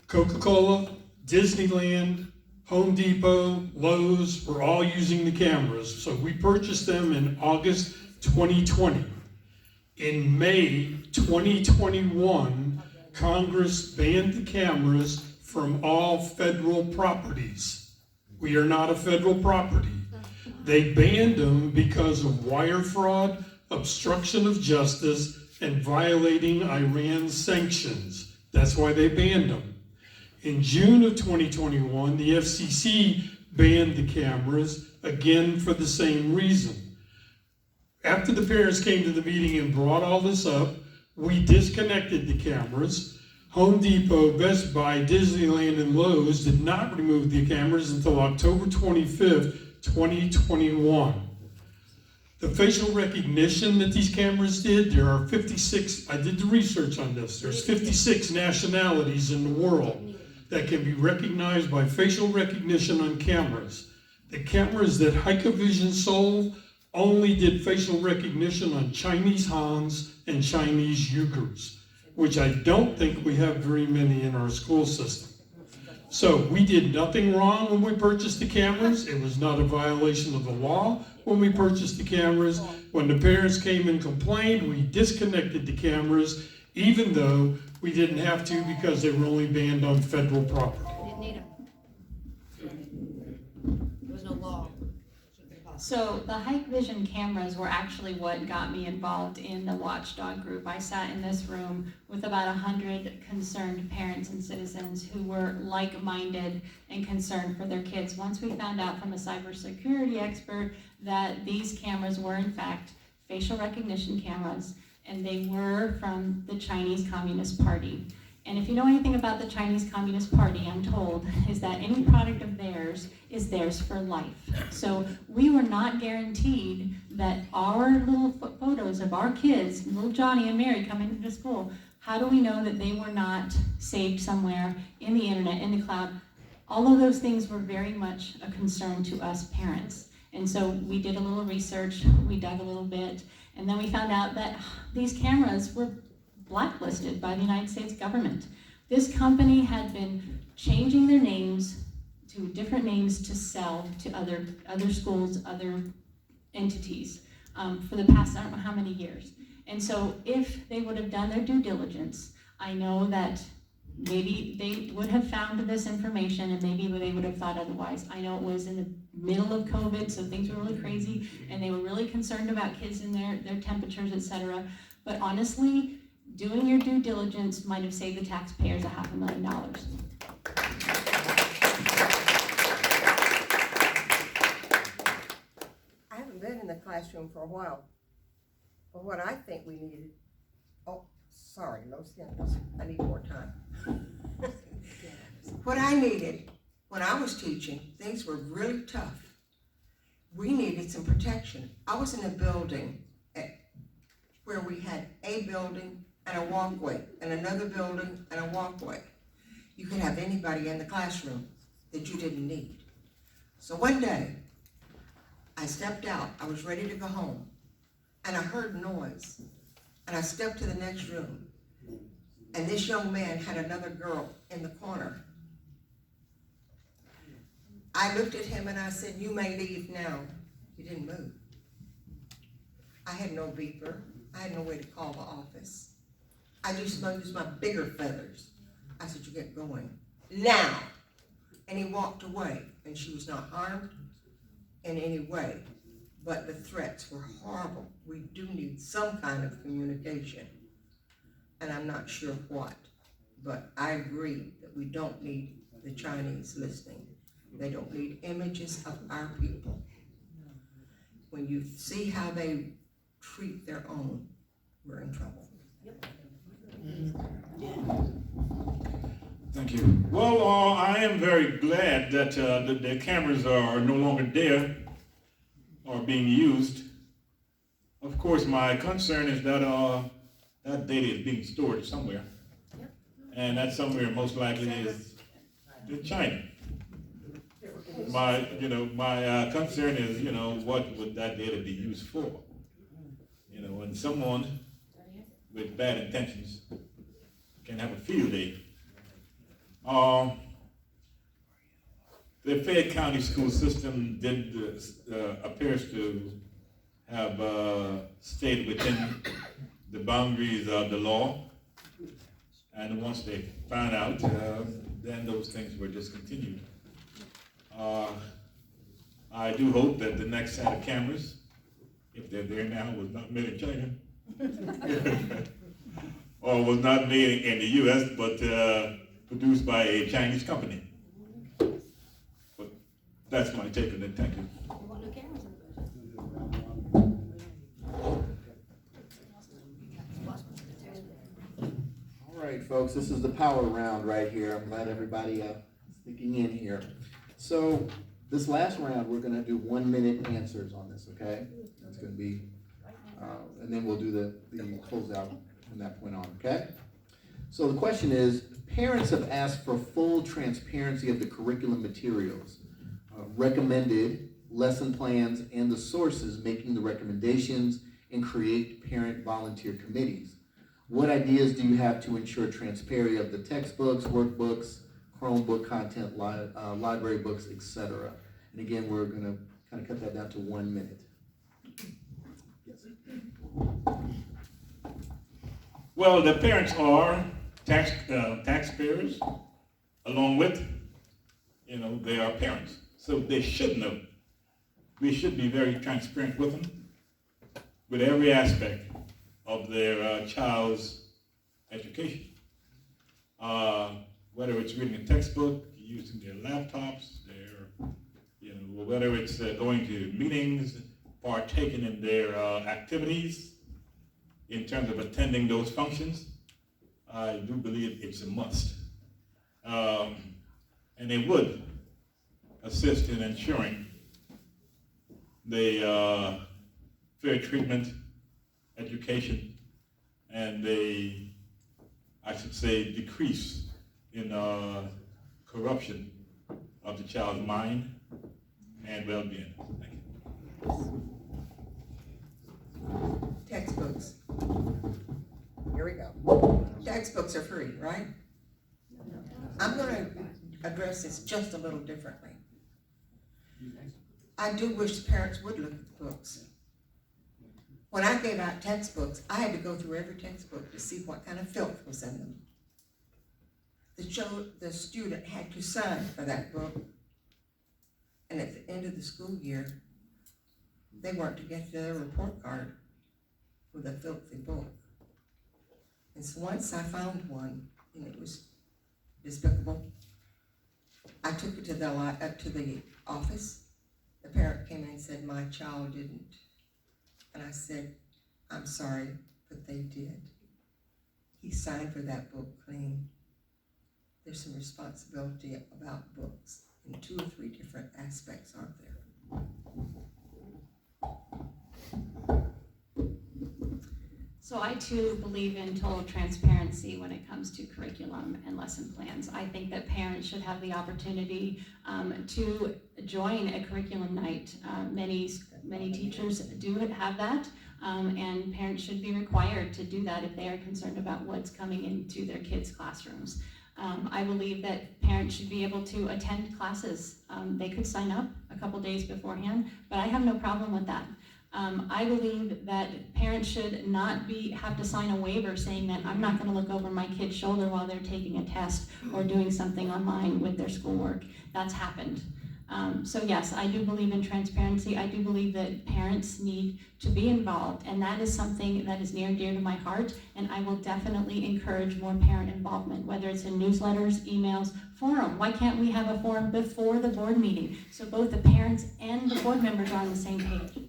Coca-Cola, Disneyland, Home Depot, Lowe's were all using the cameras. So we purchased them in August 2020. In May 2021, Congress banned the cameras from all federal properties. We are not a federal property. They banned them because of wire fraud, obstruction of justice, and violating Iran's sanctions. That's why they banned them. In June of 2021, the FCC banned the cameras, again for the same reason. After the parents came to the meeting and brought all this up, we disconnected the cameras. Home Depot, Best Buy, Disneyland, and Lowe's did not remove the cameras until October 25th, 2021. The facial recognition that these cameras did, there are 56, I did the research on this, there's 56 nationalities in the world that can be recognized by facial recognition on cameras. The cameras that Hikvision sold only did facial recognition on Chinese Hans and Chinese Uyghurs, which I don't think we have very many in our school system. So we did nothing wrong when we purchased the cameras. It was not a violation of the law when we purchased the cameras. When the parents came and complained, we disconnected the cameras, even though we didn't have to because they were only banned on federal property. Didn't need them. There was no law. So the Hikvision cameras were actually what got me involved in the watchdog group. I sat in this room with about 100 concerned parents and citizens who were like-minded and concerned for their kids. Once we found out from a cybersecurity expert that these cameras were in fact facial recognition cameras, and they were from the Chinese Communist Party. And if you know anything about the Chinese Communist Party, I'm told, is that any product of theirs is theirs for life. So we were not guaranteed that our little photos of our kids, little Johnny and Mary coming into school, how do we know that they were not saved somewhere in the internet, in the cloud? All of those things were very much a concern to us parents. And so we did a little research, we dug a little bit, and then we found out that these cameras were blacklisted by the United States government. This company had been changing their names to different names to sell to other schools, other entities for the past I don't know how many years. And so if they would have done their due diligence, I know that maybe they would have found this information and maybe they would have thought otherwise. I know it was in the middle of COVID, so things were really crazy and they were really concerned about kids and their temperatures, etc. But honestly, doing your due diligence might have saved the taxpayers $500,000. I haven't been in the classroom for a while, but what I think we needed, I need more time. What I needed when I was teaching, things were really tough. We needed some protection. I was in a building where we had a building and a walkway, and another building and a walkway. You could have anybody in the classroom that you didn't need. So one day, I stepped out, I was ready to go home, and I heard noise, and I stepped to the next room, and this young man had another girl in the corner. I looked at him and I said, "You may leave now." He didn't move. I had no beeper, I had no way to call the office. I just used my bigger feathers. I said, "You get going now." And he walked away, and she was not harmed in any way, but the threats were horrible. We do need some kind of communication, and I'm not sure what, but I agree that we don't need the Chinese listening. They don't need images of our people. When you see how they treat their own, we're in trouble. Thank you. Well, I am very glad that the cameras are no longer there or being used. Of course, my concern is that that data is being stored somewhere, and that somewhere most likely is in China. My concern is, what would that data be used for? And someone with bad intentions can have a field day. The Fayette County school system appears to have stayed within the boundaries of the law, and once they found out, then those things were discontinued. I do hope that the next set of cameras, if they're there now, was not made in China or was not made in the U.S., but produced by a Chinese company. But that's my take on it. Thank you. All right, folks, this is the power round right here. I'm glad everybody sticking in here. So this last round, we're going to do 1 minute answers on this, okay? That's going to be, and then we'll do the closeout from that point on, okay? So the question is, parents have asked for full transparency of the curriculum materials, recommended lesson plans, and the sources making the recommendations, and create parent volunteer committees. What ideas do you have to ensure transparency of the textbooks, workbooks, Chromebook content, library books, etc.? And again, we're going to kind of cut that down to 1 minute. Yes. Well, the parents are taxpayers, along with, they are parents. So they should know. We should be very transparent with them, with every aspect of their child's education. Whether it's reading a textbook, using their laptops, whether it's going to meetings, partaking in their activities, in terms of attending those functions. I do believe it's a must. And they would assist in ensuring the fair treatment, education, and the, I should say, decrease in corruption of the child's mind and well-being. Thank you. Textbooks. Here we go. Textbooks are free, right? I'm going to address this just a little differently. I do wish parents would look at the books. When I gave out textbooks, I had to go through every textbook to see what kind of filth was in them. The student had to sign for that book. And at the end of the school year, they weren't to get their report card with a filthy book. And so once I found one, and it was despicable, I took it to the office. The parent came in and said, my child didn't. And I said, I'm sorry, but they did. He signed for that book clean. There's some responsibility about books in 2 or 3 different aspects, aren't there? So I too believe in total transparency when it comes to curriculum and lesson plans. I think that parents should have the opportunity to join a curriculum night. Many teachers do have that, and parents should be required to do that if they are concerned about what's coming into their kids' classrooms. I believe that parents should be able to attend classes. They could sign up a couple days beforehand, but I have no problem with that. I believe that parents should not have to sign a waiver saying that I'm not going to look over my kid's shoulder while they're taking a test or doing something online with their schoolwork. That's happened. So yes, I do believe in transparency. I do believe that parents need to be involved, and that is something that is near and dear to my heart, and I will definitely encourage more parent involvement, whether it's in newsletters, emails, forum. Why can't we have a forum before the board meeting so both the parents and the board members are on the same page?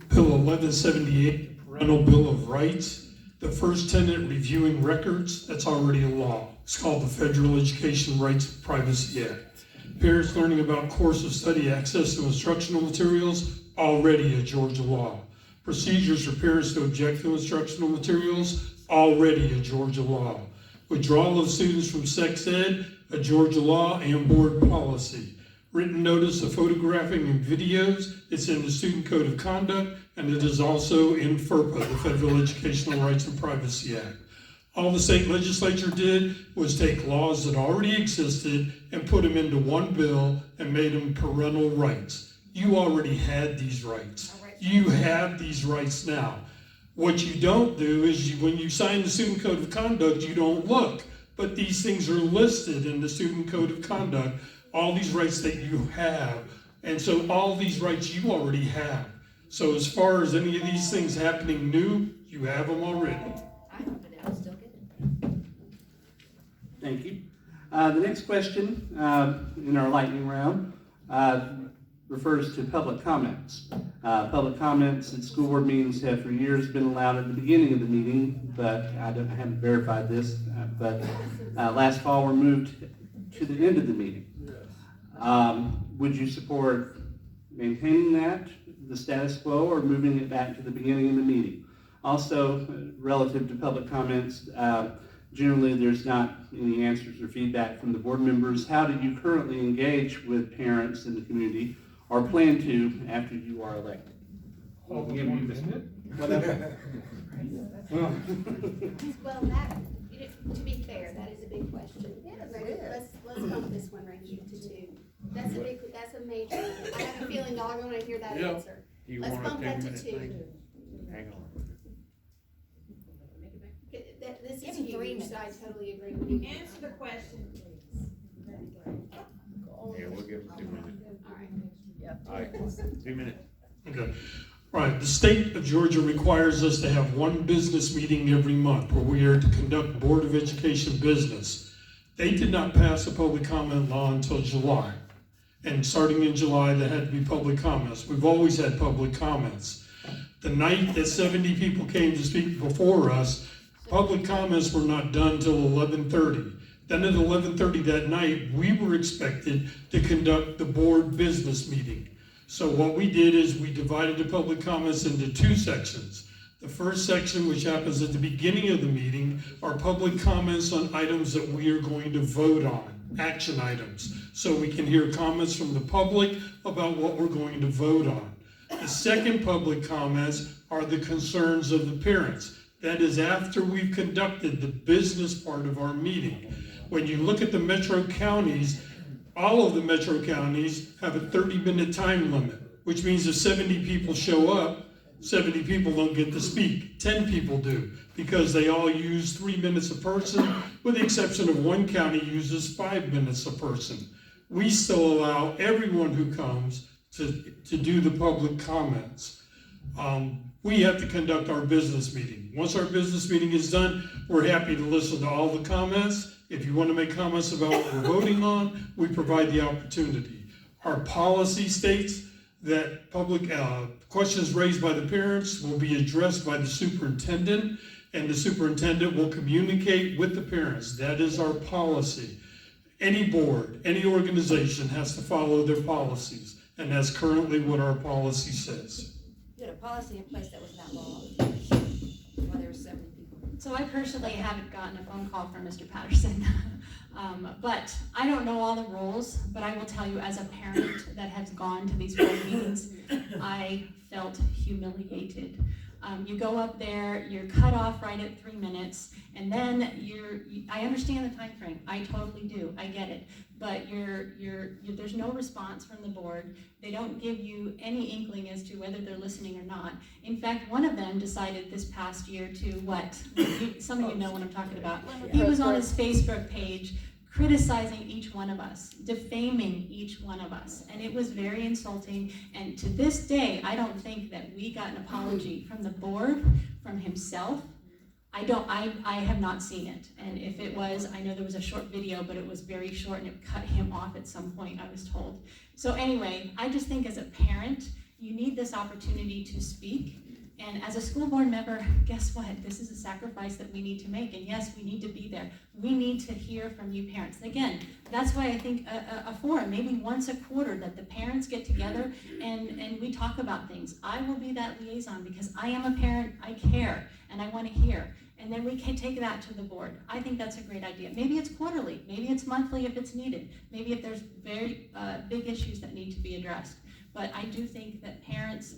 Bill 1178, Parental Bill of Rights. The first tenant reviewing records, that's already a law. It's called the Federal Education Rights and Privacy Act. Parents learning about course of study access to instructional materials, already a Georgia law. Procedures for parents to object to instructional materials, already a Georgia law. Withdrawal of students from sex ed, a Georgia law and board policy. Written notice of photographing and videos, it's in the Student Code of Conduct, and it is also in FERPA, the Federal Educational Rights and Privacy Act. All the state legislature did was take laws that already existed and put them into one bill and made them parental rights. You already had these rights. You have these rights now. What you don't do is when you sign the Student Code of Conduct, you don't look. But these things are listed in the Student Code of Conduct, all these rights that you have. And so all these rights you already have. So as far as any of these things happening new, you have them already. I know, but I'll still get it. Thank you. The next question in our lightning round refers to public comments. Public comments at school board meetings have for years been allowed at the beginning of the meeting, but I haven't verified this, but last fall were moved to the end of the meeting. Would you support maintaining that, the status quo, or moving it back to the beginning of the meeting? Also, relative to public comments, generally there's not any answers or feedback from the board members. How do you currently engage with parents in the community, or plan to after you are elected? Well, that, to be fair, that is a big question. Let's bump this one right here to 2. That's a major one. I have a feeling y'all are going to hear that Yep. answer. You Let's want a bump that to 10-minute 2. thing? Hang on. This is huge, so I totally agree with you. Answer the question, please. Yeah, we'll give them 2 minutes. All right. All right, 2 minutes. okay. Right, the state of Georgia requires us to have one business meeting every month where we are to conduct Board of Education business. They did not pass a public comment law until July. And starting in July, there had to be public comments. We've always had public comments. The night that 70 people came to speak before us, public comments were not done till 11:30. Then at 11:30 that night, we were expected to conduct the board business meeting. So what we did is we divided the public comments into two sections. The first section, which happens at the beginning of the meeting, are public comments on items that we are going to vote on, action items. So we can hear comments from the public about what we're going to vote on. The second public comments are the concerns of the parents. That is after we've conducted the business part of our meeting. When you look at the metro counties, all of the metro counties have a 30-minute time limit, which means if 70 people show up, 70 people don't get to speak. 10 people do, because they all use 3 minutes a person, with the exception of one county uses 5 minutes a person. We still allow everyone who comes to do the public comments. We have to conduct our business meeting. Once our business meeting is done, we're happy to listen to all the comments. If you want to make comments about what we're voting on, we provide the opportunity. Our policy states that public questions raised by the parents will be addressed by the superintendent, and the superintendent will communicate with the parents. That is our policy. Any board, any organization has to follow their policies, and that's currently what our policy says. You had a policy in place that was not long, while there were 70 people. So I personally haven't gotten a phone call from Mr. Patterson, but I don't know all the rules, but I will tell you, as a parent that has gone to these board meetings, I felt humiliated. You go up there, you're cut off right at 3 minutes, and then I understand the time frame. I totally do. I get it. But there's no response from the board. They don't give you any inkling as to whether they're listening or not. In fact, one of them decided this past year to what? Some of you know what I'm talking about. He was on his Facebook page criticizing each one of us, defaming each one of us, and it was very insulting. And to this day, I don't think that we got an apology from the board, from himself. I have not seen it, and if it was, I know there was a short video, but it was very short and it cut him off at some point, I was told. So anyway, I just think as a parent, you need this opportunity to speak. And as a school board member, guess what? This is a sacrifice that we need to make. And yes, we need to be there. We need to hear from you parents. Again, that's why I think a forum, maybe once a quarter, that the parents get together and we talk about things. I will be that liaison because I am a parent, I care, and I want to hear. And then we can take that to the board. I think that's a great idea. Maybe it's quarterly, maybe it's monthly if it's needed. Maybe if there's very big issues that need to be addressed. But I do think that parents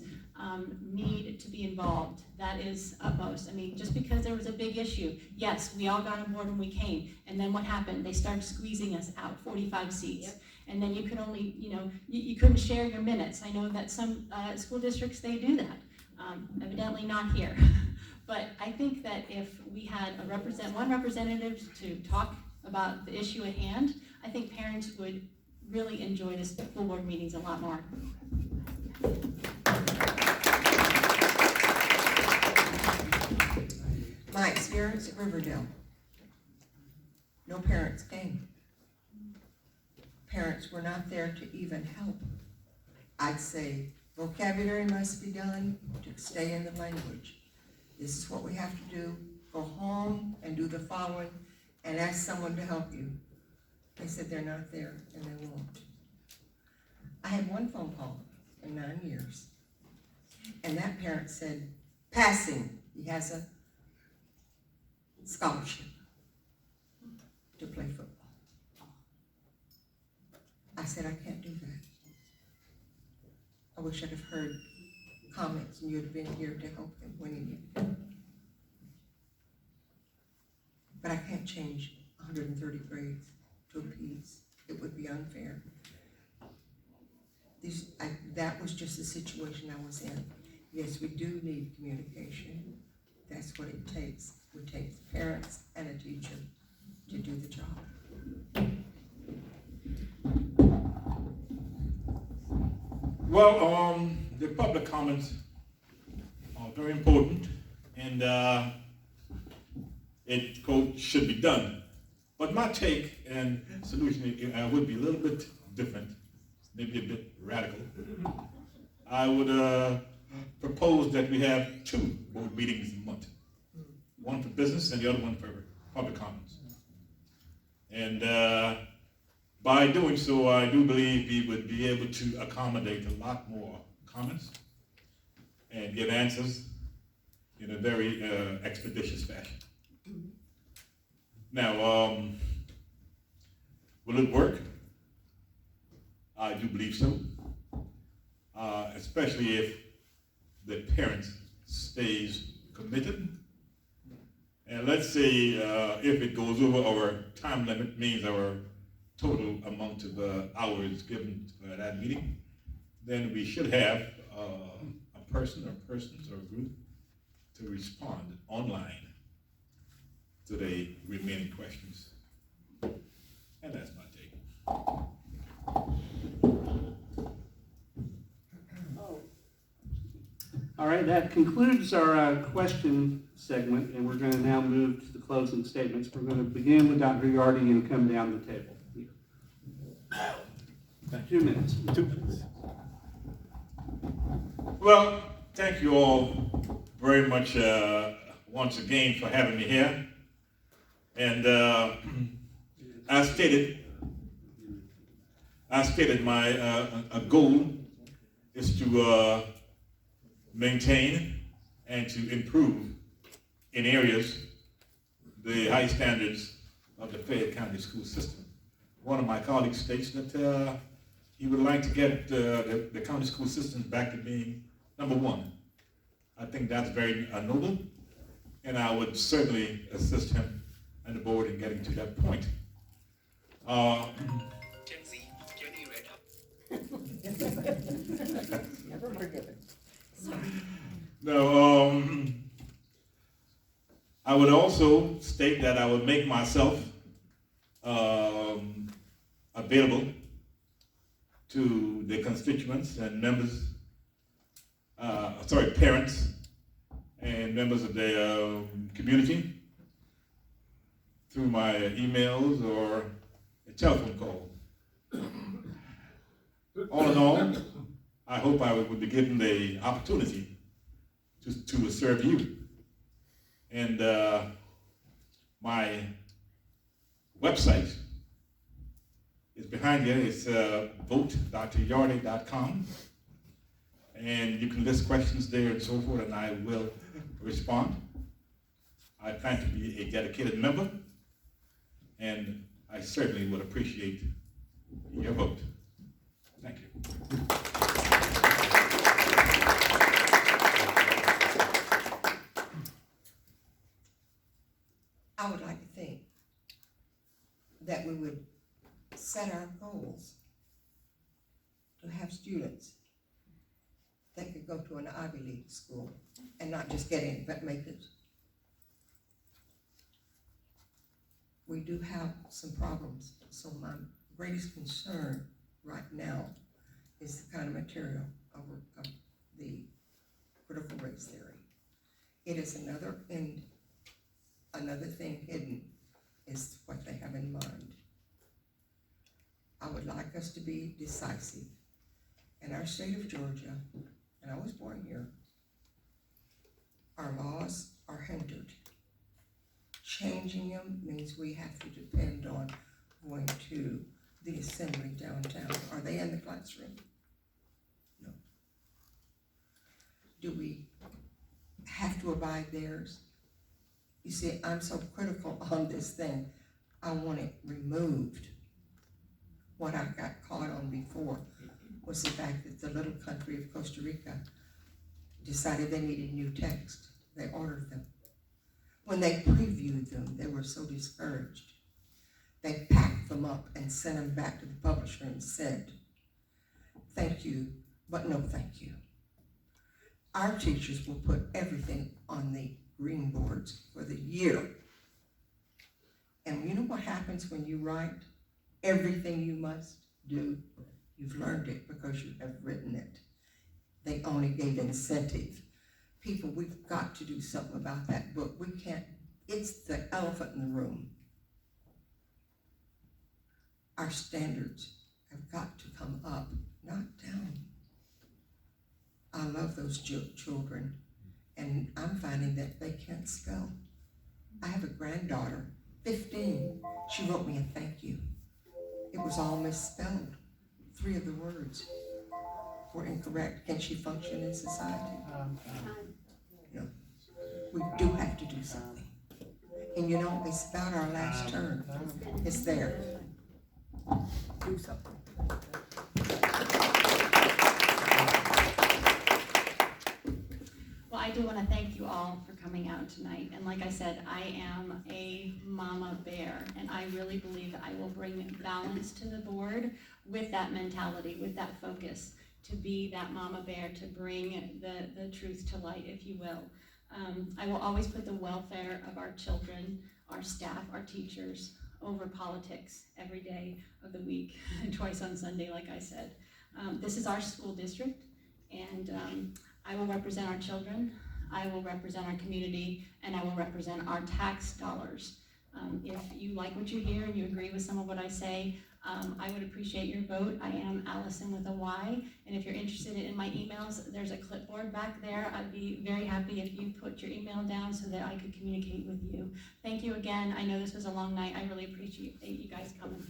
need to be involved. That is utmost. I mean, just because there was a big issue, yes, we all got on board when we came, and then what happened? They started squeezing us out, 45 seats. Yep. And then you could only, you couldn't share your minutes. I know that some school districts, they do that. Evidently not here. But I think that if we had one representative to talk about the issue at hand, I think parents would really enjoy the school board meetings a lot more. My experience at Riverdale, no parents came. Parents were not there to even help. I'd say vocabulary must be done to stay in the language. This is what we have to do. Go home and do the following and ask someone to help you. They said they're not there and they won't. I had one phone call in 9 years, and that parent said, passing, he has a scholarship to play football. I said, I can't do that. I wish I'd have heard comments and you'd have been here to help him when he needed it. But I can't change 130 grades to a piece. It would be unfair. That was just the situation I was in. Yes, we do need communication. That's what it takes. It takes parents and a teacher to do the job. Well, the public comments are very important, and it should be done. But my take and solution would be a little bit different maybe a bit radical, I would propose that we have 2 board meetings a month. One for business and the other one for public comments. And by doing so, I do believe we would be able to accommodate a lot more comments and give answers in a very expeditious fashion. Now, will it work? I do believe so, especially if the parent stays committed. And let's say if it goes over our time limit, means our total amount of hours given for that meeting, then we should have a person or persons or a group to respond online to the remaining questions. And that's my take. All right, that concludes our question segment, and we're going to now move to the closing statements. We're going to begin with Dr. Yardy and come down the table. 2 minutes. 2 minutes. Well, thank you all very much once again for having me here. And as stated, my a goal is to maintain and to improve in areas the high standards of the Fayette County school system. One of my colleagues states that he would like to get the county school system back to being number 1. I think that's very noble, and I would certainly assist him and the board in getting to that point. Never forgiven. No, I would also state that I would make myself available to the constituents and members, parents and members of the community through my emails or a telephone call. All in all, I hope I would be given the opportunity to serve you. And my website is behind you. It's vote.dryardy.com. And you can list questions there and so forth, and I will respond. I plan to be a dedicated member, and I certainly would appreciate your vote. Thank you. I would like to think that we would set our goals to have students that could go to an Ivy League school and not just get in, but make it. We do have some problems, so my greatest concern right now is the kind of material of the critical race theory. It is another thing hidden is what they have in mind. I would like us to be decisive. In our state of Georgia, and I was born here, our laws are hindered. Changing them means we have to depend on going to the assembly downtown. Are they in the classroom? No. Do we have to abide theirs? You see, I'm so critical on this thing. I want it removed. What I got caught on before was the fact that the little country of Costa Rica decided they needed new text. They ordered them. When they previewed them, they were so discouraged. They packed them up and sent them back to the publisher and said, thank you, but no thank you. Our teachers will put everything on the green boards for the year. And you know what happens when you write everything you must do? You've learned it because you have written it. They only gave incentive. People, we've got to do something about that book. We can't, it's the elephant in the room. Our standards have got to come up. knocked down. I love those children, and I'm finding that they can't spell. I have a granddaughter, 15. She wrote me a thank you. It was all misspelled. 3 of the words were incorrect. Can she function in society? No. We do have to do something. And you know, it's about our last turn. It's there. Do something. Well, I do want to thank you all for coming out tonight. And like I said, I am a mama bear, and I really believe that I will bring balance to the board with that mentality, with that focus, to be that mama bear, to bring the truth to light, if you will. I will always put the welfare of our children, our staff, our teachers over politics every day of the week, and twice on Sunday, like I said. This is our school district, and I will represent our children, I will represent our community, and I will represent our tax dollars. If you like what you hear and you agree with some of what I say, I would appreciate your vote. I am Allison with a Y, and if you're interested in my emails, there's a clipboard back there. I'd be very happy if you put your email down so that I could communicate with you. Thank you again. I know this was a long night. I really appreciate you guys coming.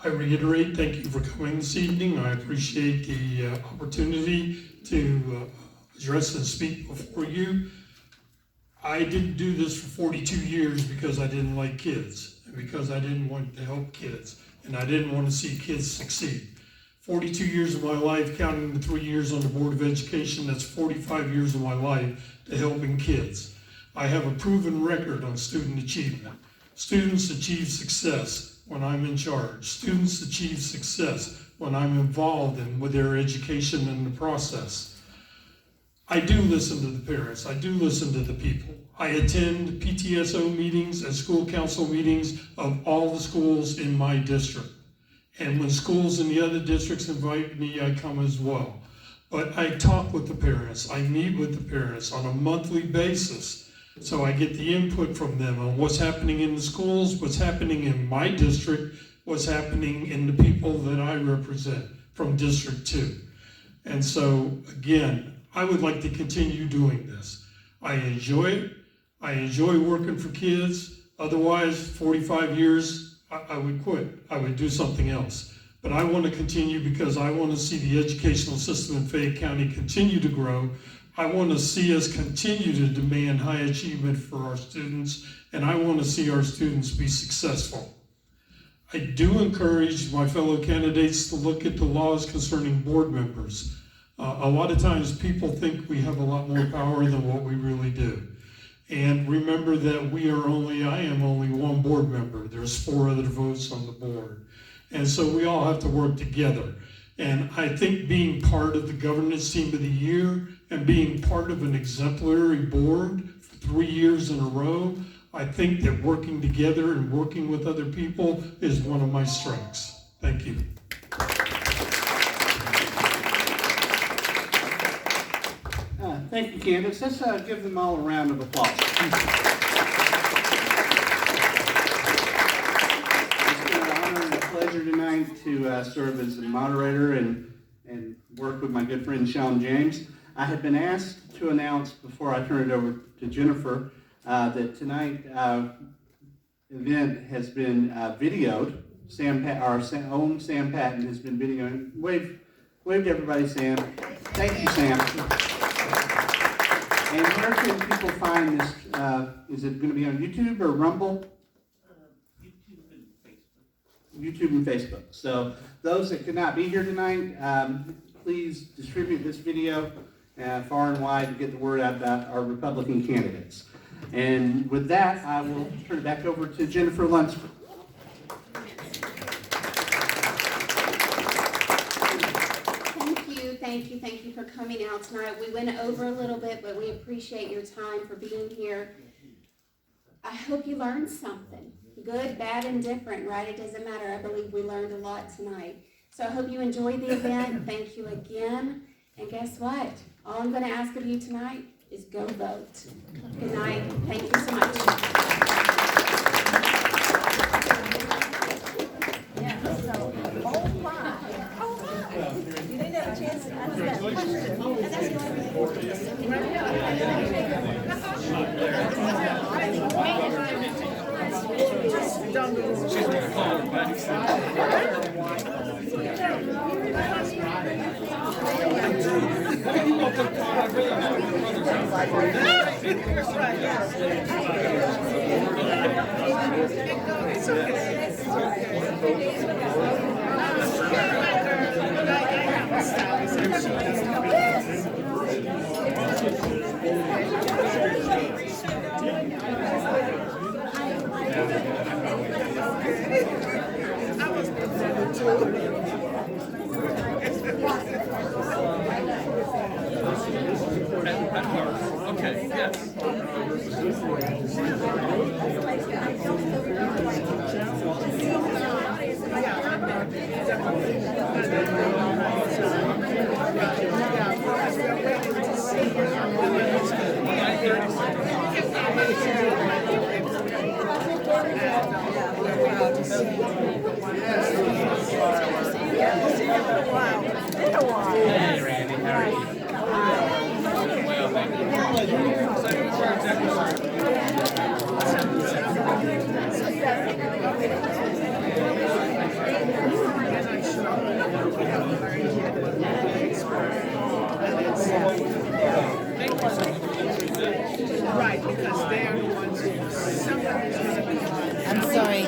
I reiterate, thank you for coming this evening. I appreciate the opportunity to address and speak before you. I didn't do this for 42 years because I didn't like kids, and because I didn't want to help kids, and I didn't want to see kids succeed. 42 years of my life, counting the 3 years on the Board of Education, that's 45 years of my life to helping kids. I have a proven record on student achievement. Students achieve success when I'm in charge. Students achieve success when I'm involved with their education and the process. I do listen to the parents. I do listen to the people. I attend PTSO meetings and school council meetings of all the schools in my district. And when schools in the other districts invite me, I come as well. But I talk with the parents. I meet with the parents on a monthly basis. So I get the input from them on what's happening in the schools, what's happening in my district, what's happening in the people that I represent from District 2. And so, again, I would like to continue doing this. I enjoy it. I enjoy working for kids. Otherwise, 45 years, I would quit. I would do something else. But I want to continue because I want to see the educational system in Fayette County continue to grow. I want to see us continue to demand high achievement for our students, and I want to see our students be successful. I do encourage my fellow candidates to look at the laws concerning board members. A lot of times people think we have a lot more power than what we really do. And remember that I am only one board member. There's 4 other votes on the board. And so we all have to work together. And I think being part of the governance team of the year and being part of an exemplary board for 3 years in a row, I think that working together and working with other people is one of my strengths. Thank you. Thank you, candidates. Let's give them all a round of applause. It's been an honor and a pleasure tonight to serve as the moderator and work with my good friend Sean James. I had been asked to announce before I turn it over to Jennifer that tonight's event has been videoed. Our own Sam Patton has been videoing. Wave to everybody, Sam. Thank you, Sam. And where can people find this? Is it going to be on YouTube or Rumble? YouTube and Facebook. So those that could not be here tonight, please distribute this video far and wide to get the word out about our Republican candidates. And with that, I will turn it back over to Jennifer Lansford. Thank you for coming out tonight. We went over a little bit, but we appreciate your time for being here. I hope you learned something. Good, bad, and different, right? It doesn't matter. I believe we learned a lot tonight. So I hope you enjoyed the event. Thank you again. And guess what? All I'm going to ask of you tonight is go vote. Good night. Thank you so much. She's gonna call her Okay, yes. Hey, Randy, how are you? Well, thank Right, because they are the ones who, somebody's gonna be. I'm sorry.